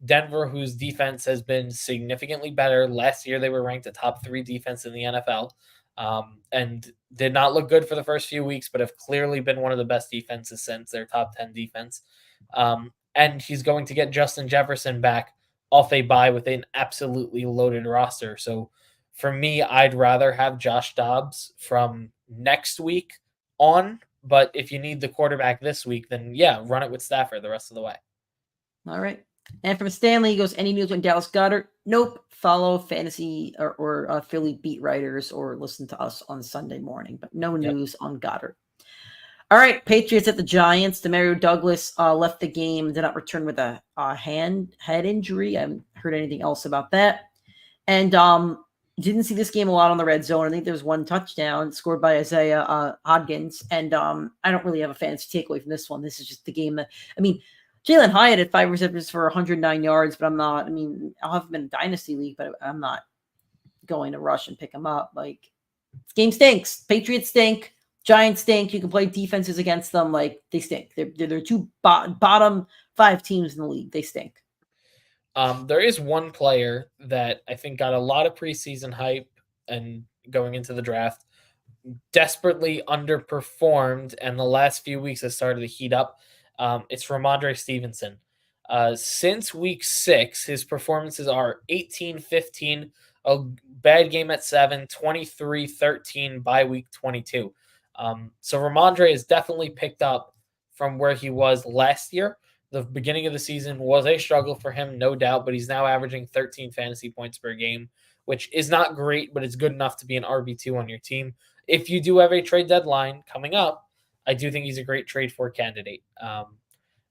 Denver, whose defense has been significantly better. Last year, they were ranked a top 3 defense in the NFL, and did not look good for the first few weeks, but have clearly been one of the best defenses since their top 10 defense. And he's going to get Justin Jefferson back off a bye with an absolutely loaded roster. So for me, I'd rather have Josh Dobbs from next week on, but if you need the quarterback this week, then yeah, run it with Stafford the rest of the way. All right. And from Stanley, he goes, any news on Dallas Goedert? Nope. Follow fantasy or Philly beat writers or listen to us on Sunday morning, but no news on Goddard. All right. Patriots at the Giants. Demario Douglas left the game, did not return with a head injury. I haven't heard anything else about that. And didn't see this game a lot on the red zone. I think there was 1 touchdown scored by Isaiah Hodgins. And I don't really have a fantasy takeaway from this one. This is just the game that, Jalen Hyatt had 5 receptions for 109 yards, but I'm not. I mean, I'll have him in a dynasty league, but I'm not going to rush and pick him up. Like, this game stinks. Patriots stink. Giants stink. You can play defenses against them. Like, they stink. They're two bottom 5 teams in the league. They stink. There is one player that I think got a lot of preseason hype and going into the draft, desperately underperformed, and the last few weeks has started to heat up. It's Ramondre Stevenson. Since week 6, his performances are 18-15, a bad game at 7, 23-13 by week 22. So Ramondre has definitely picked up from where he was last year. The beginning of the season was a struggle for him, no doubt, but he's now averaging 13 fantasy points per game, which is not great, but it's good enough to be an RB2 on your team. If you do have a trade deadline coming up, I do think he's a great trade for candidate.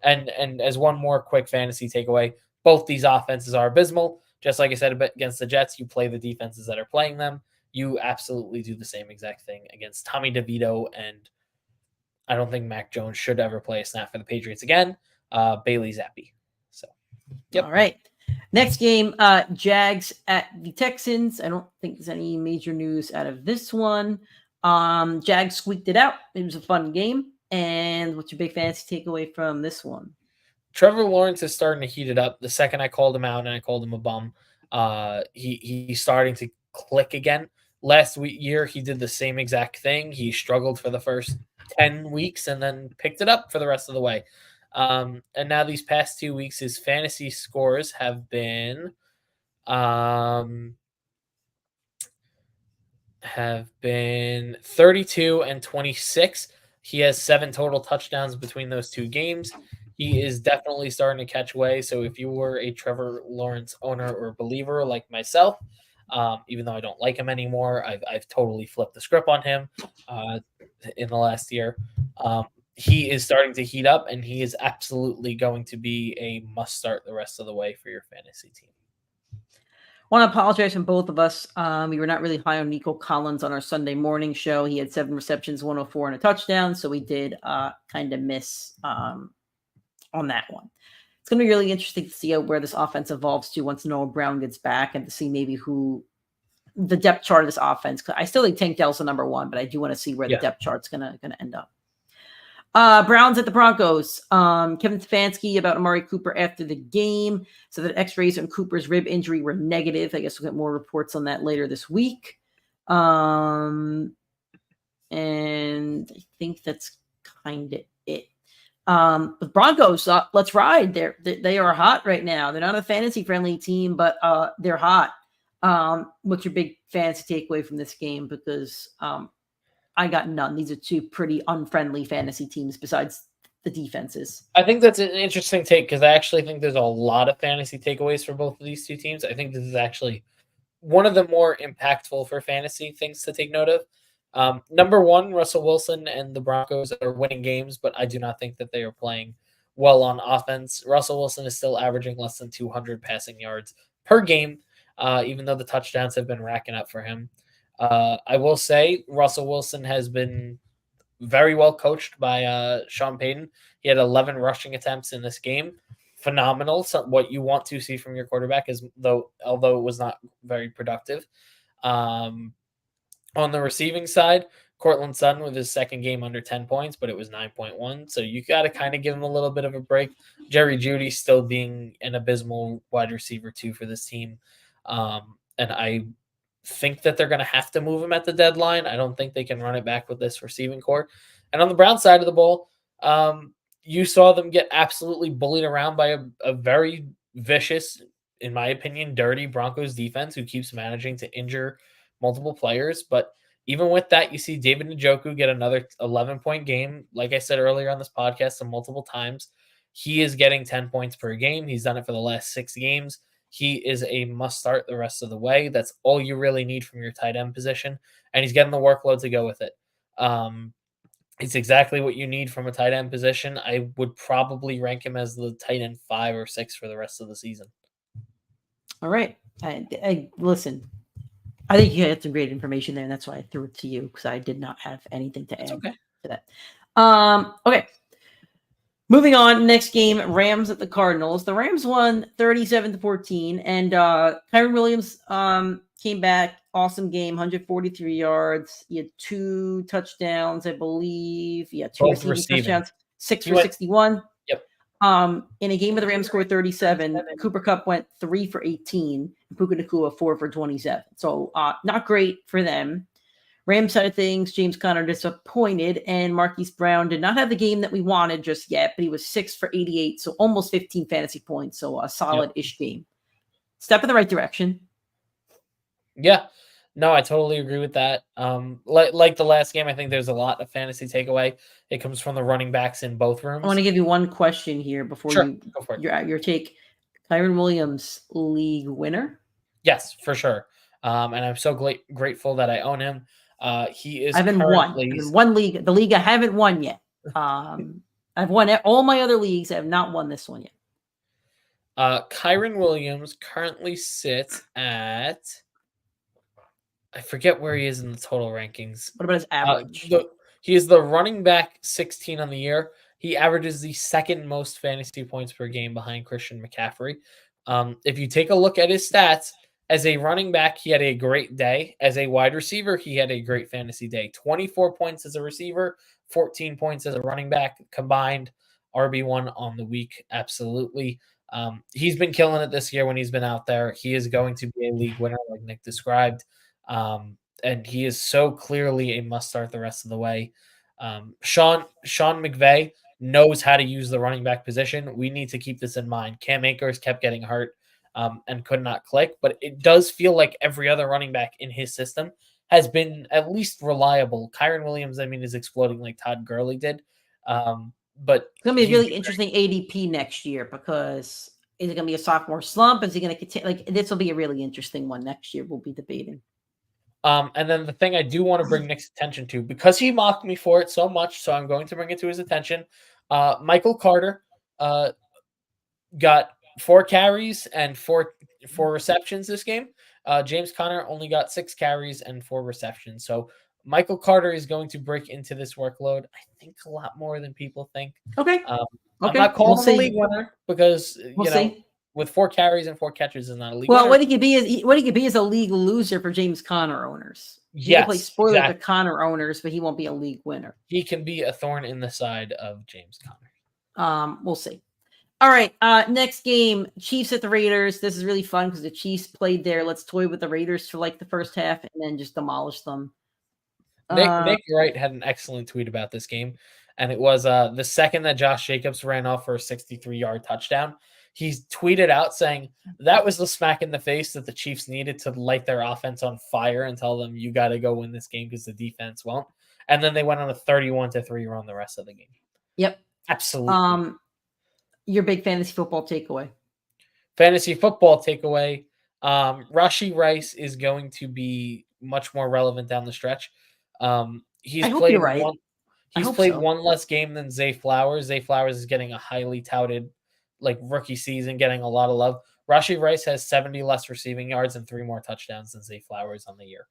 And as one more quick fantasy takeaway, both these offenses are abysmal. Just like I said against the Jets, you play the defenses that are playing them. You absolutely do the same exact thing against Tommy DeVito, and I don't think Mac Jones should ever play a snap for the Patriots again. Bailey Zappi. So, yep. All right. Next game, Jags at the Texans. I don't think there's any major news out of this one. Jags squeaked it out. It was a fun game. And what's your big fantasy takeaway from this one? Trevor Lawrence is starting to heat it up. The second I called him out and I called him a bum, he's starting to click again. Last year, he did the same exact thing. He struggled for the first 10 weeks and then picked it up for the rest of the way. And now these past 2 weeks, his fantasy scores have been 32 and 26. He has 7 total touchdowns between those 2 games. He is definitely starting to catch way. So if you were a Trevor Lawrence owner or believer like myself, even though I don't like him anymore, I've totally flipped the script on him in the last year. He is starting to heat up, and he is absolutely going to be a must start the rest of the way for your fantasy team. I want to apologize from both of us. We were not really high on Nico Collins on our Sunday morning show. He had 7 receptions, 104 and a touchdown. So we did kind of miss on that one. It's going to be really interesting to see where this offense evolves to once Noah Brown gets back, and to see maybe who the depth chart of this offense. I still think Tank Dell's the number 1, but I do want to see where the depth chart's going to end up. Browns at the Broncos. Kevin Stefanski about Amari Cooper after the game. So that X-rays on Cooper's rib injury were negative. I guess we'll get more reports on that later this week. And I think that's kind of it. The Broncos, let's ride. They are hot right now. They're not a fantasy friendly team, but they're hot. What's your big fantasy takeaway from this game? Because I got none. These are 2 pretty unfriendly fantasy teams besides the defenses. I think that's an interesting take, because I actually think there's a lot of fantasy takeaways for both of these 2 teams. I think this is actually one of the more impactful for fantasy things to take note of. Number 1, Russell Wilson and the Broncos are winning games, but I do not think that they are playing well on offense. Russell Wilson is still averaging less than 200 passing yards per game, even though the touchdowns have been racking up for him. I will say Russell Wilson has been very well coached by Sean Payton. He had 11 rushing attempts in this game. Phenomenal. So what you want to see from your quarterback is, although it was not very productive. On the receiving side, Cortland Sutton with his second game under 10 points, but it was 9.1. So you got to kind of give him a little bit of a break. Jerry Jeudy still being an abysmal wide receiver too for this team. And I think that they're going to have to move him at the deadline. I don't think they can run it back with this receiving core. And on the Brown side of the ball, you saw them get absolutely bullied around by a very vicious, in my opinion, dirty Broncos defense who keeps managing to injure multiple players. But even with that, you see David Njoku get another 11-point game. Like I said earlier on this podcast multiple times, he is getting 10 points per game. He's done it for the last 6 games. He is a must start the rest of the way. That's all you really need from your tight end position. And he's getting the workload to go with it. It's exactly what you need from a tight end position. I would probably rank him as the tight end 5 or 6 for the rest of the season. All right. I listen, I think you had some great information there, and that's why I threw it to you, because I did not have anything to add to that. Okay. Moving on, next game, Rams at the Cardinals. The Rams won 37-14, and Kyren Williams came back. Awesome game, 143 yards. He had 2 touchdowns, I believe. Yeah, 2 Both receiving touchdowns, 6 He for went- 61. Yep. In a game where the Rams scored 37, Cooper Kupp went 3 for 18, and Puka Nacua 4 for 27. So not great for them. Rams side of things, James Conner disappointed, and Marquise Brown did not have the game that we wanted just yet, but he was 6 for 88, so almost 15 fantasy points. So a solid-ish game. Step in the right direction. Yeah. No, I totally agree with that. Like the last game, I think there's a lot of fantasy takeaway. It comes from the running backs in both rooms. I want to give you one question here before Sure, you go for it. your take. Kyren Williams, league winner? Yes, for sure. And I'm so grateful that I own him. He is I've been currently one league. The league I haven't won yet. I've won all my other leagues. I have not won this one yet. Kyren Williams currently sits at, I forget where he is in the total rankings. What about his average? He is the running back 16 on the year. He averages the second most fantasy points per game behind Christian McCaffrey. If you take a look at his stats, as a running back, he had a great day. As a wide receiver, he had a great fantasy day. 24 points as a receiver, 14 points as a running back, combined RB1 on the week. Absolutely. He's been killing it this year when he's been out there. He is going to be a league winner, like Nick described. And he is so clearly a must start the rest of the way. Sean McVay knows how to use the running back position. We need to keep this in mind. Cam Akers kept getting hurt and could not click, but it does feel like every other running back in his system has been at least reliable. Kyren Williams, I mean, is exploding like Todd Gurley did. But it's going to be a really interesting ADP next year because is it going to be a sophomore slump? Is he going to continue? Like, this will be a really interesting one next year. We'll be debating. And then the thing I do want to bring Nick's attention to, because he mocked me for it so much, so I'm going to bring it to his attention. Michael Carter got 4 carries and four receptions this game. James Conner only got 6 carries and 4 receptions. So Michael Carter is going to break into this workload, I think, a lot more than people think. Okay. I'm not calling him a league winner because with 4 carries and 4 catches is not a league winner. Well, what he could be is a league loser for James Conner owners. He can play spoiler exactly. To Conner owners, but he won't be a league winner. He can be a thorn in the side of James Conner. We'll see. All right, next game, Chiefs at the Raiders. This is really fun because the Chiefs played there. Let's toy with the Raiders for like the first half and then just demolish them. Nick Wright had an excellent tweet about this game, and it was the second that Josh Jacobs ran off for a 63-yard touchdown. He tweeted out saying that was the smack in the face that the Chiefs needed to light their offense on fire and tell them you got to go win this game because the defense won't. And then they went on a 31-3 run the rest of the game. Yep, absolutely. Your big fantasy football takeaway. Rashee Rice is going to be much more relevant down the stretch. He's played one less game than Zay Flowers. Zay Flowers is getting a highly touted rookie season, getting a lot of love. Rashee Rice has 70 less receiving yards and 3 more touchdowns than Zay Flowers on the year.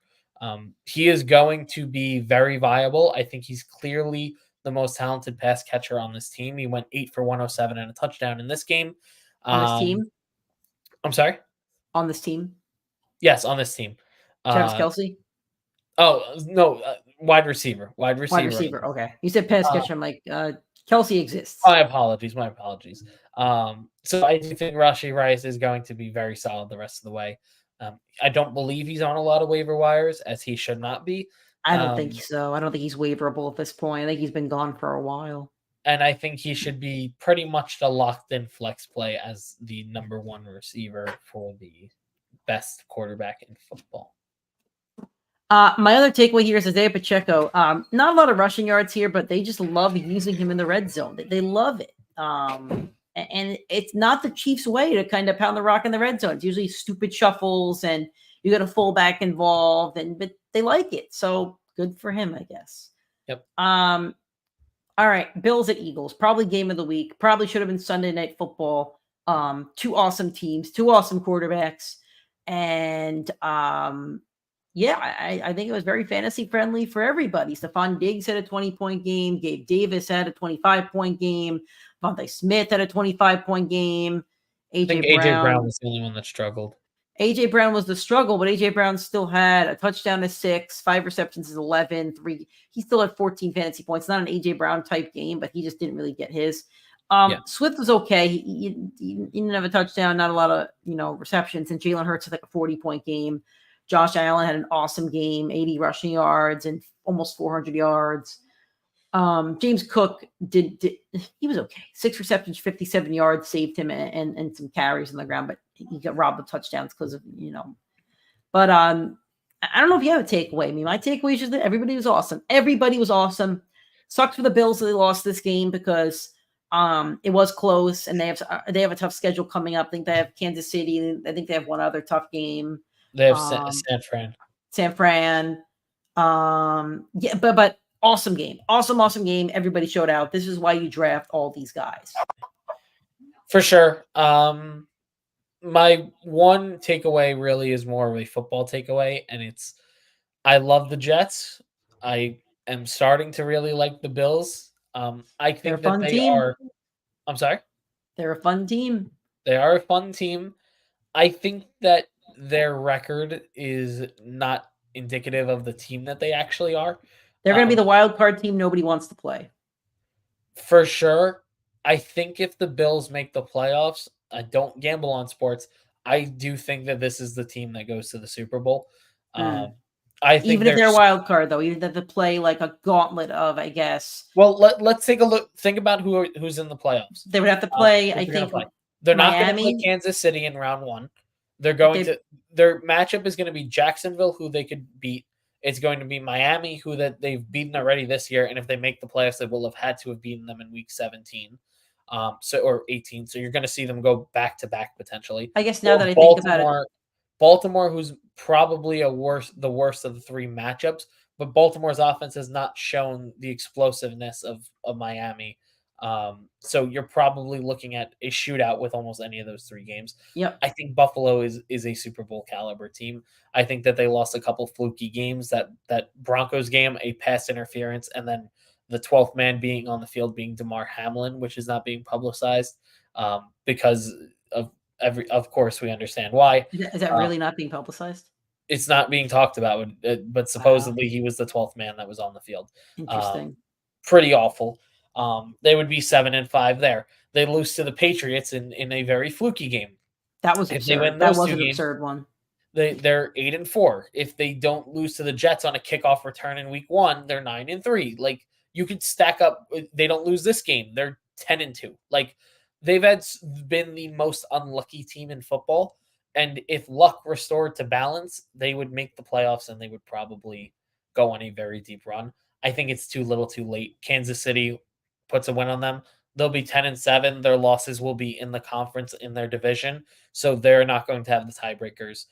He is going to be very viable. I think he's clearly the most talented pass catcher on this team. He went 8 for 107 and a touchdown in this game. On this team? I'm sorry? On this team? Yes, on this team. Travis Kelce? Oh, no, wide receiver. Wide receiver, okay. You said pass catcher. I'm like, Kelce exists. My apologies. So I do think Rashee Rice is going to be very solid the rest of the way. I don't believe he's on a lot of waiver wires, as he should not be. I don't think so. I don't think he's waiverable at this point. I think he's been gone for a while. And I think he should be pretty much the locked-in flex play as the number 1 receiver for the best quarterback in football. My other takeaway here is Isaiah Pacheco. Not a lot of rushing yards here, but they just love using him in the red zone. They love it. And it's not the Chiefs' way to kind of pound the rock in the red zone. It's usually stupid shuffles and you got a fullback involved, but they like it. So good for him, I guess. Yep. All right. Bills at Eagles, probably game of the week. Probably should have been Sunday Night Football. 2 awesome teams, 2 awesome quarterbacks. And Yeah, I think it was very fantasy friendly for everybody. Stephon Diggs had a 20-point game. Gabe Davis had a 25-point game. Vontae Smith had a 25-point game. I think AJ Brown was the only one that struggled. AJ Brown was the struggle, but AJ Brown still had a touchdown to 6, 5 receptions is 11, 3. He still had 14 fantasy points. Not an AJ Brown type game, but he just didn't really get his. Swift was okay. He didn't have a touchdown, not a lot of receptions, and Jalen Hurts had like a 40-point game. Josh Allen had an awesome game, 80 rushing yards and almost 400 yards. James Cook did he was okay. 6 receptions, 57 yards, saved him and some carries on the ground, but he got robbed of touchdowns because of But I don't know if you have a takeaway. I mean, my takeaway is just that everybody was awesome. Everybody was awesome. Sucks for the Bills that they lost this game because it was close and they have a tough schedule coming up. I think they have Kansas City. I think they have one other tough game. They have San Fran. San Fran. Yeah, but awesome game. Awesome game. Everybody showed out. This is why you draft all these guys. For sure. My one takeaway really is more of a football takeaway, and it's I love the Jets. I am starting to really like the Bills. I think that they are. I'm sorry? They're a fun team. They are a fun team. I think that their record is not indicative of the team that they actually are. They're going to be the wild card team nobody wants to play. For sure. I think if the Bills make the playoffs, I don't gamble on sports. I do think that this is the team that goes to the Super Bowl. I think even if they're a wild card, though, even if they play like a gauntlet of, I guess. Well, let's take a look. Think about who's in the playoffs. They would have to play. I think they're not going to play Kansas City in round 1. They're going to. Their matchup is going to be Jacksonville, who they could beat. It's going to be Miami, who that they've beaten already this year, and if they make the playoffs, they will have had to have beaten them in week 17, or 18. So you're going to see them go back to back potentially. I guess now that I think about it, Baltimore, who's probably the worst of the 3 matchups, but Baltimore's offense has not shown the explosiveness of Miami. So you're probably looking at a shootout with almost any of those 3 games. Yep. I think Buffalo is a Super Bowl caliber team. I think that they lost a couple fluky games. That Broncos game, a pass interference, and then the 12th man being on the field being DeMar Hamlin, which is not being publicized because of course we understand why. Is that really not being publicized? It's not being talked about, but supposedly he was the 12th man that was on the field. Interesting. Pretty awful. They would be 7-5 there. They lose to the Patriots in a very fluky game. That was absurd. That was an absurd one. They're 8-4. If they don't lose to the Jets on a kickoff return in week 1, they're 9-3. Like you could stack up. They don't lose this game. They're 10-2. Like they've been the most unlucky team in football. And if luck restored to balance, they would make the playoffs and they would probably go on a very deep run. I think it's too little too late. Kansas City puts a win on them. They'll be 10-7. Their losses will be in the conference in their division. So they're not going to have the tiebreakers.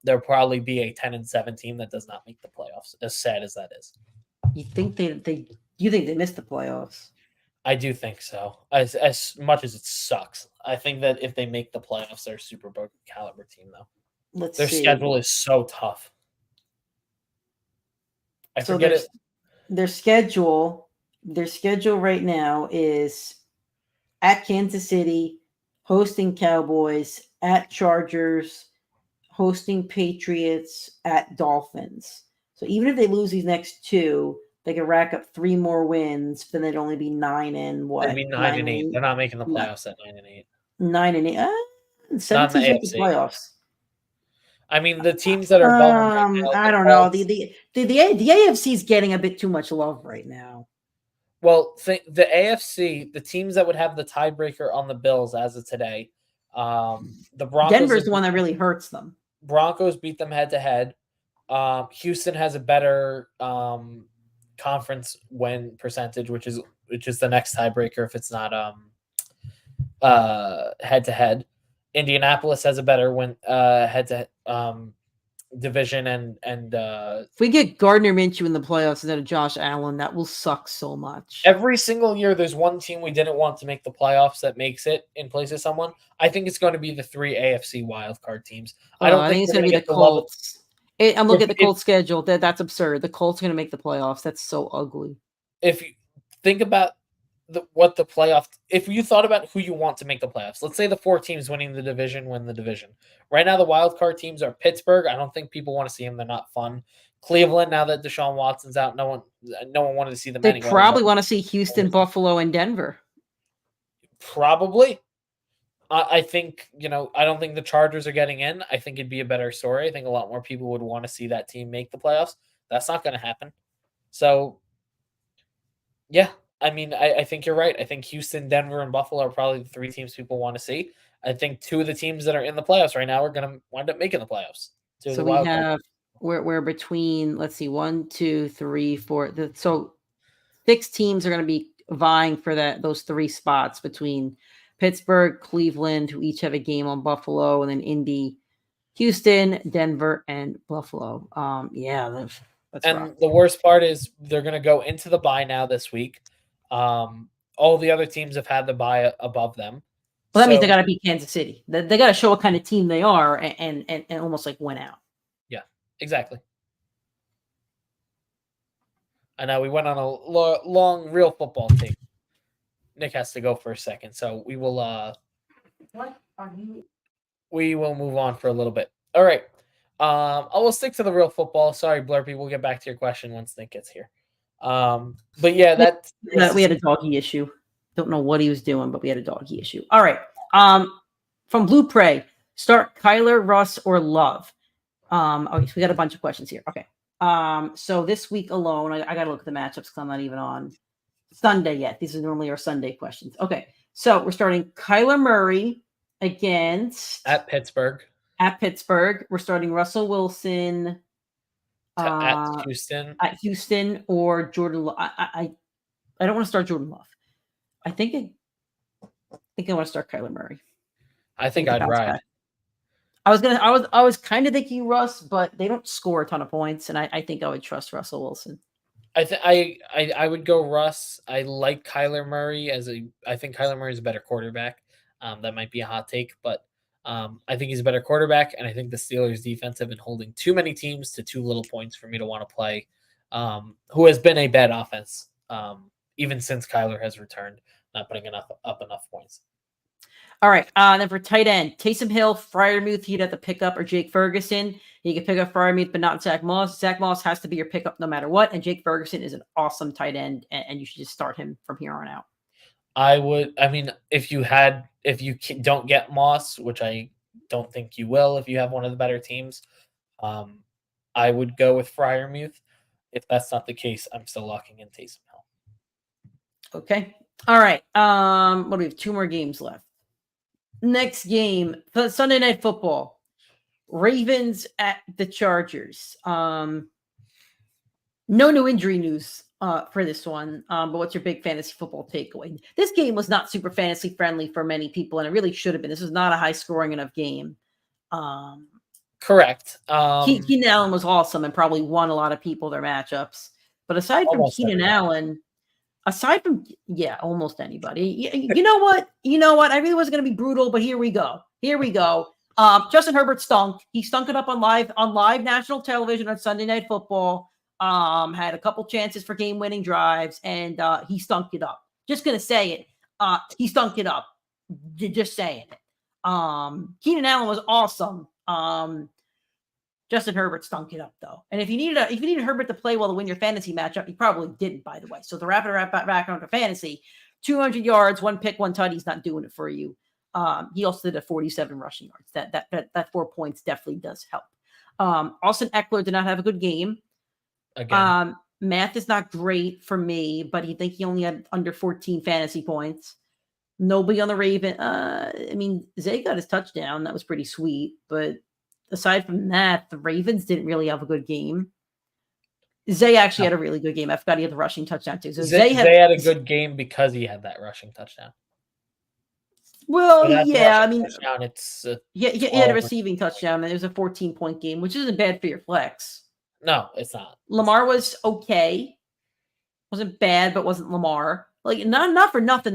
There'll probably be a 10-7 team that does not make the playoffs, as sad as that is. You think they missed the playoffs? I do think so. As much as it sucks, I think that if they make the playoffs, they're a Super Bowl caliber team, though. Their schedule is so tough. I forget it. Their schedule right now is at Kansas City, hosting Cowboys, at Chargers, hosting Patriots, at Dolphins. So even if they lose these next 2, they could rack up 3 more wins, then they'd only be 9 and what? They'd be 9-8. They're not making the playoffs at 9-8. 9-8. 17 make the playoffs. I mean, the teams that are right now, I don't know. The AFC is getting a bit too much love right now. Well, the AFC, the teams that would have the tiebreaker on the Bills as of today, the Broncos. Denver's the one that really hurts them. Broncos beat them head to head. Houston has a better conference win percentage, which is the next tiebreaker if it's not head to head. Indianapolis has a better win head to division and if we get Gardner Minshew in the playoffs instead of Josh Allen, that will suck so much. Every single year there's one team we didn't want to make the playoffs that makes it in place of someone. I think it's going to be the 3 AFC wildcard teams. I think it's going to be the Colts. I'm looking at the If Colts schedule. That's absurd. The Colts are going to make the playoffs. That's so ugly. if you think about what the playoff, if you thought about who you want to make the playoffs, let's say the 4 teams winning the division win the division. Right now, the wild card teams are Pittsburgh. I don't think people want to see them. They're not fun. Cleveland, now that Deshaun Watson's out, no one wanted to see them They anyway. probably want to see Houston, Buffalo, and Denver. Probably. I think, I don't think the Chargers are getting in. I think it'd be a better story. I think a lot more people would want to see that team make the playoffs. That's not going to happen. So, yeah, I mean, I think you're right. I think Houston, Denver, and Buffalo are probably the 3 teams people want to see. I think 2 of the teams that are in the playoffs right now are going to wind up making the playoffs. So we have we're between, let's see, 1, 2, 3, 4. So 6 teams are going to be vying for those 3 spots between Pittsburgh, Cleveland, who each have a game on Buffalo, and then Indy, Houston, Denver, and Buffalo. That's rough. The worst part is they're going to go into the bye now this week. All the other teams have had the bye above them. Well, that means they got to beat Kansas City. They got to show what kind of team they are and almost like win out. Yeah, exactly. I know we went on a long real football take. Nick has to go for a second, so we will What are you? We will move on for a little bit. All right. I will stick to the real football. Sorry, Blurpy. We'll get back to your question once Nick gets here. But yeah, we had a doggy issue. Don't know what he was doing, but we had a doggy issue. All right. From Blue Prey, start Kyler, Russ, or Love. Okay, so we got a bunch of questions here. Okay. So this week alone, I got to look at the matchups because I'm not even on Sunday yet. These are normally our Sunday questions. Okay. So we're starting Kyler Murray against at Pittsburgh. We're starting Russell Wilson at Houston. At Houston or Jordan. I don't want to start Jordan Love. I think I want to start Kyler Murray. I think I'd ride. Back. I was kind of thinking Russ, but they don't score a ton of points, and I think I would trust Russell Wilson. I would go Russ. I like Kyler Murray I think Kyler Murray is a better quarterback. That might be a hot take, but I think he's a better quarterback, and I think the Steelers defense have been holding too many teams to too little points for me to want to play. Who has been a bad offense even since Kyler has returned, not putting up enough points. All right. Then for tight end, Taysom Hill, Freiermuth, you'd have to pick up, or Jake Ferguson. You can pick up Freiermuth, but not Zach Moss. Zach Moss has to be your pickup no matter what. And Jake Ferguson is an awesome tight end, and you should just start him from here on out. If you don't get Moss, which I don't think you will, if you have one of the better teams, I would go with Freiermuth. If that's not the case, I'm still locking in Taysom Hill. Okay. All right. What do we have? 2 more games left. Next game, Sunday Night Football. Ravens at the Chargers. No new injury news for this one. But what's your big fantasy football takeaway? This game was not super fantasy friendly for many people, and it really should have been. This was not a high scoring enough game. Correct. Keenan Allen was awesome and probably won a lot of people their matchups. But aside from Keenan Allen, almost anybody. You know what? I really wasn't going to be brutal, but here we go. Justin Herbert stunk. He stunk it up on live national television on Sunday Night Football. Had a couple chances for game-winning drives, and he stunk it up. Just going to say it. He stunk it up. Just saying it. Keenan Allen was awesome. Justin Herbert stunk it up, though. And if you needed Herbert to play well to win your fantasy matchup, he probably didn't, by the way. So to wrap it back onto fantasy, 200 yards, 1 pick, 1 tutty, he's not doing it for you. He also did a 47 rushing yards. That 4 points definitely does help. Austin Eckler did not have a good game. Again. Math is not great for me, but he only had under 14 fantasy points. Nobody on the Raven. Zay got his touchdown. That was pretty sweet, but aside from that, the Ravens didn't really have a good game. Zay actually had a really good game. I forgot he had the rushing touchdown too. So Zay had a good game because he had that rushing touchdown. Well, yeah, touchdown, he had a receiving touchdown, and it was a 14-point game, which isn't bad for your flex. No, it's not. Lamar was okay. Wasn't bad, but wasn't Lamar. Like, not for nothing.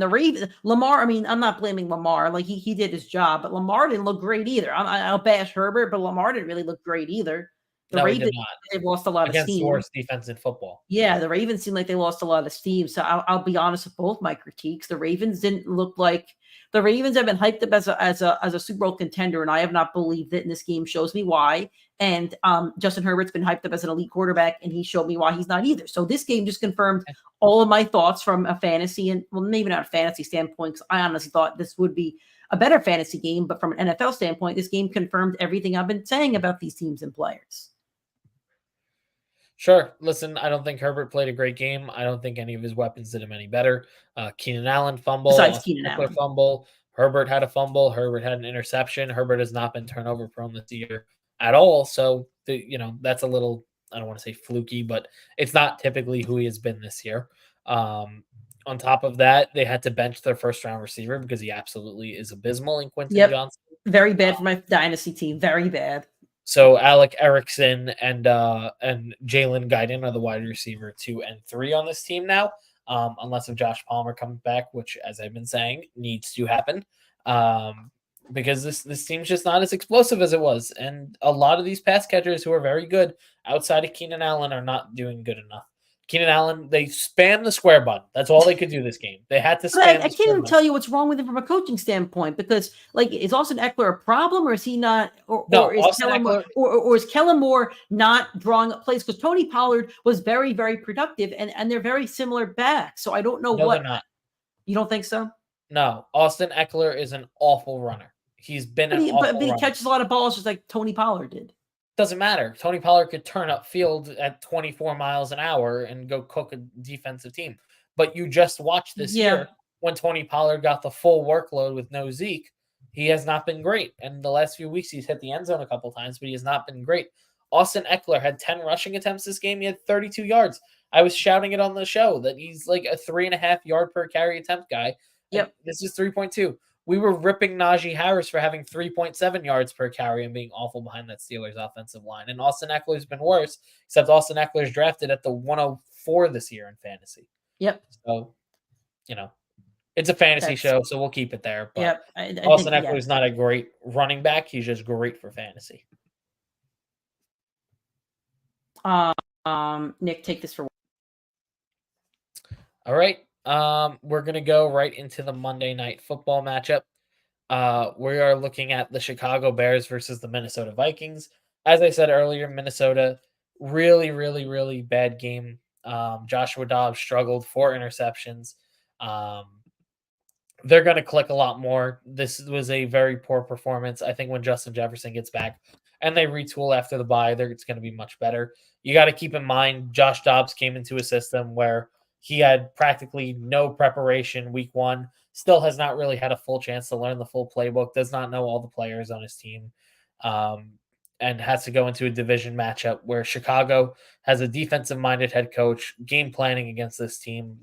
Lamar, I'm not blaming Lamar. Like, he did his job, but Lamar didn't look great either. I'll bash Herbert, but Lamar didn't really look great either. The No, he did Ravens, not. they've lost a lot of Against the steam. worst defense in football. Yeah, the Ravens seem like they lost a lot of steam. So I'll be honest with both my critiques. The Ravens didn't look like the Ravens have been hyped up as a Super Bowl contender, and I have not believed it. And this game shows me why. And Justin Herbert's been hyped up as an elite quarterback, and he showed me why he's not either. So this game just confirmed all of my thoughts from a fantasy and maybe not a fantasy standpoint, because I honestly thought this would be a better fantasy game, but from an NFL standpoint, this game confirmed everything I've been saying about these teams and players. Sure. Listen, I don't think Herbert played a great game. I don't think any of his weapons did him any better. Keenan Allen fumble, Besides Keenan Allen. fumble. Herbert had a fumble. Herbert had an interception. Herbert has not been turnover prone this year at all. So, that's a little, I don't want to say fluky, but it's not typically who he has been this year. On top of that, they had to bench their first round receiver because he absolutely is abysmal in Quentin Johnson. Very bad for my dynasty team. Very bad. So Alec Erickson and Jalen Guyton are the wide receiver 2 and 3 on this team now, unless if Josh Palmer comes back, which, as I've been saying, needs to happen, because this team's just not as explosive as it was, and a lot of these pass catchers who are very good outside of Keenan Allen are not doing good enough. Keenan Allen, they spam the square button. That's all they could do this game. They had to spam. I can't even tell you what's wrong with him from a coaching standpoint, because is Austin Eckler a problem, or is he not? Or is Kellen Moore not drawing up plays? Because Tony Pollard was very, very productive, and they're very similar backs. So I don't know what. They're not. You don't think so? No, Austin Eckler is an awful runner. He's been but he catches a lot of balls just like Tony Pollard did. Doesn't matter. Tony Pollard could turn up field at 24 miles an hour and go cook a defensive team. But you just watched this year when Tony Pollard got the full workload with no Zeke. He has not been great. And the last few weeks, he's hit the end zone a couple times, but he has not been great. Austin Eckler had 10 rushing attempts this game. He had 32 yards. I was shouting it on the show that he's like a 3.5 yard per carry attempt guy. Yep. This is 3.2. We were ripping Najee Harris for having 3.7 yards per carry and being awful behind that Steelers offensive line. And Austin Eckler's been worse, except Austin Eckler's drafted at the 104 this year in fantasy. Yep. So, it's a fantasy show, so we'll keep it there. But I Austin Eckler's not a great running back. He's just great for fantasy. Nick, take this for. All right. We're going to go right into the Monday Night Football matchup. We are looking at the Chicago Bears versus the Minnesota Vikings. As I said earlier, Minnesota, really, really, really bad game. Joshua Dobbs struggled, 4 interceptions. They're going to click a lot more. This was a very poor performance. I think when Justin Jefferson gets back and they retool after the bye, it's going to be much better. You got to keep in mind, Josh Dobbs came into a system where he had practically no preparation week 1, still has not really had a full chance to learn the full playbook, does not know all the players on his team, and has to go into a division matchup where Chicago has a defensive-minded head coach, game planning against this team.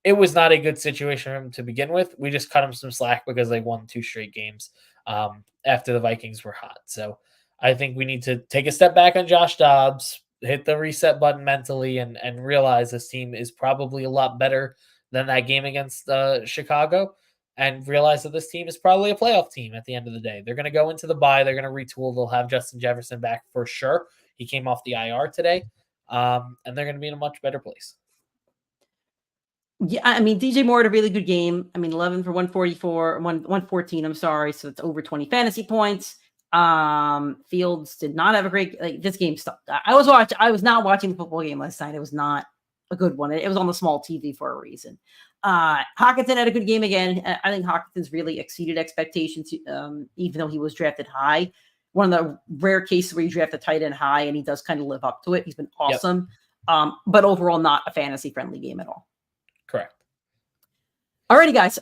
It was not a good situation for him to begin with. We just cut him some slack because they won 2 straight games after the Vikings were hot. So I think we need to take a step back on Josh Dobbs, hit the reset button mentally, and realize this team is probably a lot better than that game against Chicago, and realize that this team is probably a playoff team at the end of the day. They're going to go into the bye. They're going to retool. They'll have Justin Jefferson back for sure. He came off the IR today, and they're going to be in a much better place. Yeah, I mean, DJ Moore had a really good game. I mean, 11 for 114. I'm sorry. So it's over 20 fantasy points. Fields did not have a great, this game stopped. I was not watching the football game last night. It was not a good one. It was on the small TV for a reason. Hockenson had a good game again. I think Hockenson's really exceeded expectations, even though he was drafted high. One of the rare cases where you draft a tight end high and he does kind of live up to it. He's been awesome. Yep. But overall, not a fantasy friendly game at all. Correct. Alrighty, guys.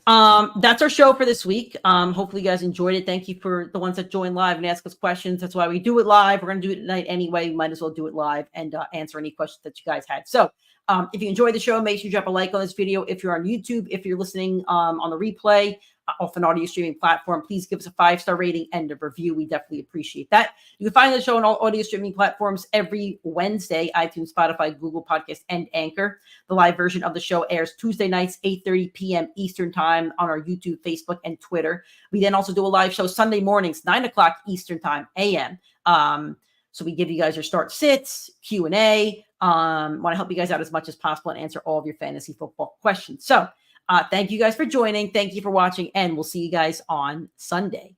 That's our show for this week. Hopefully you guys enjoyed it. Thank you for the ones that joined live and ask us questions. That's why we do it live. We're going to do it tonight anyway. We might as well do it live and answer any questions that you guys had. So if you enjoyed the show, make sure you drop a like on this video. If you're on YouTube, if you're listening on the replay off an audio streaming platform, please give us a 5-star rating and a review. We definitely appreciate that. You can find the show on all audio streaming platforms every Wednesday: iTunes, Spotify, Google Podcasts, and Anchor. The live version of the show airs Tuesday nights, 8:30 p.m. Eastern time on our YouTube, Facebook, and Twitter. We then also do a live show Sunday mornings, 9 o'clock Eastern time, a.m. So we give you guys your start sits, Q&A. Want to help you guys out as much as possible and answer all of your fantasy football questions. So thank you guys for joining. Thank you for watching, and we'll see you guys on Sunday.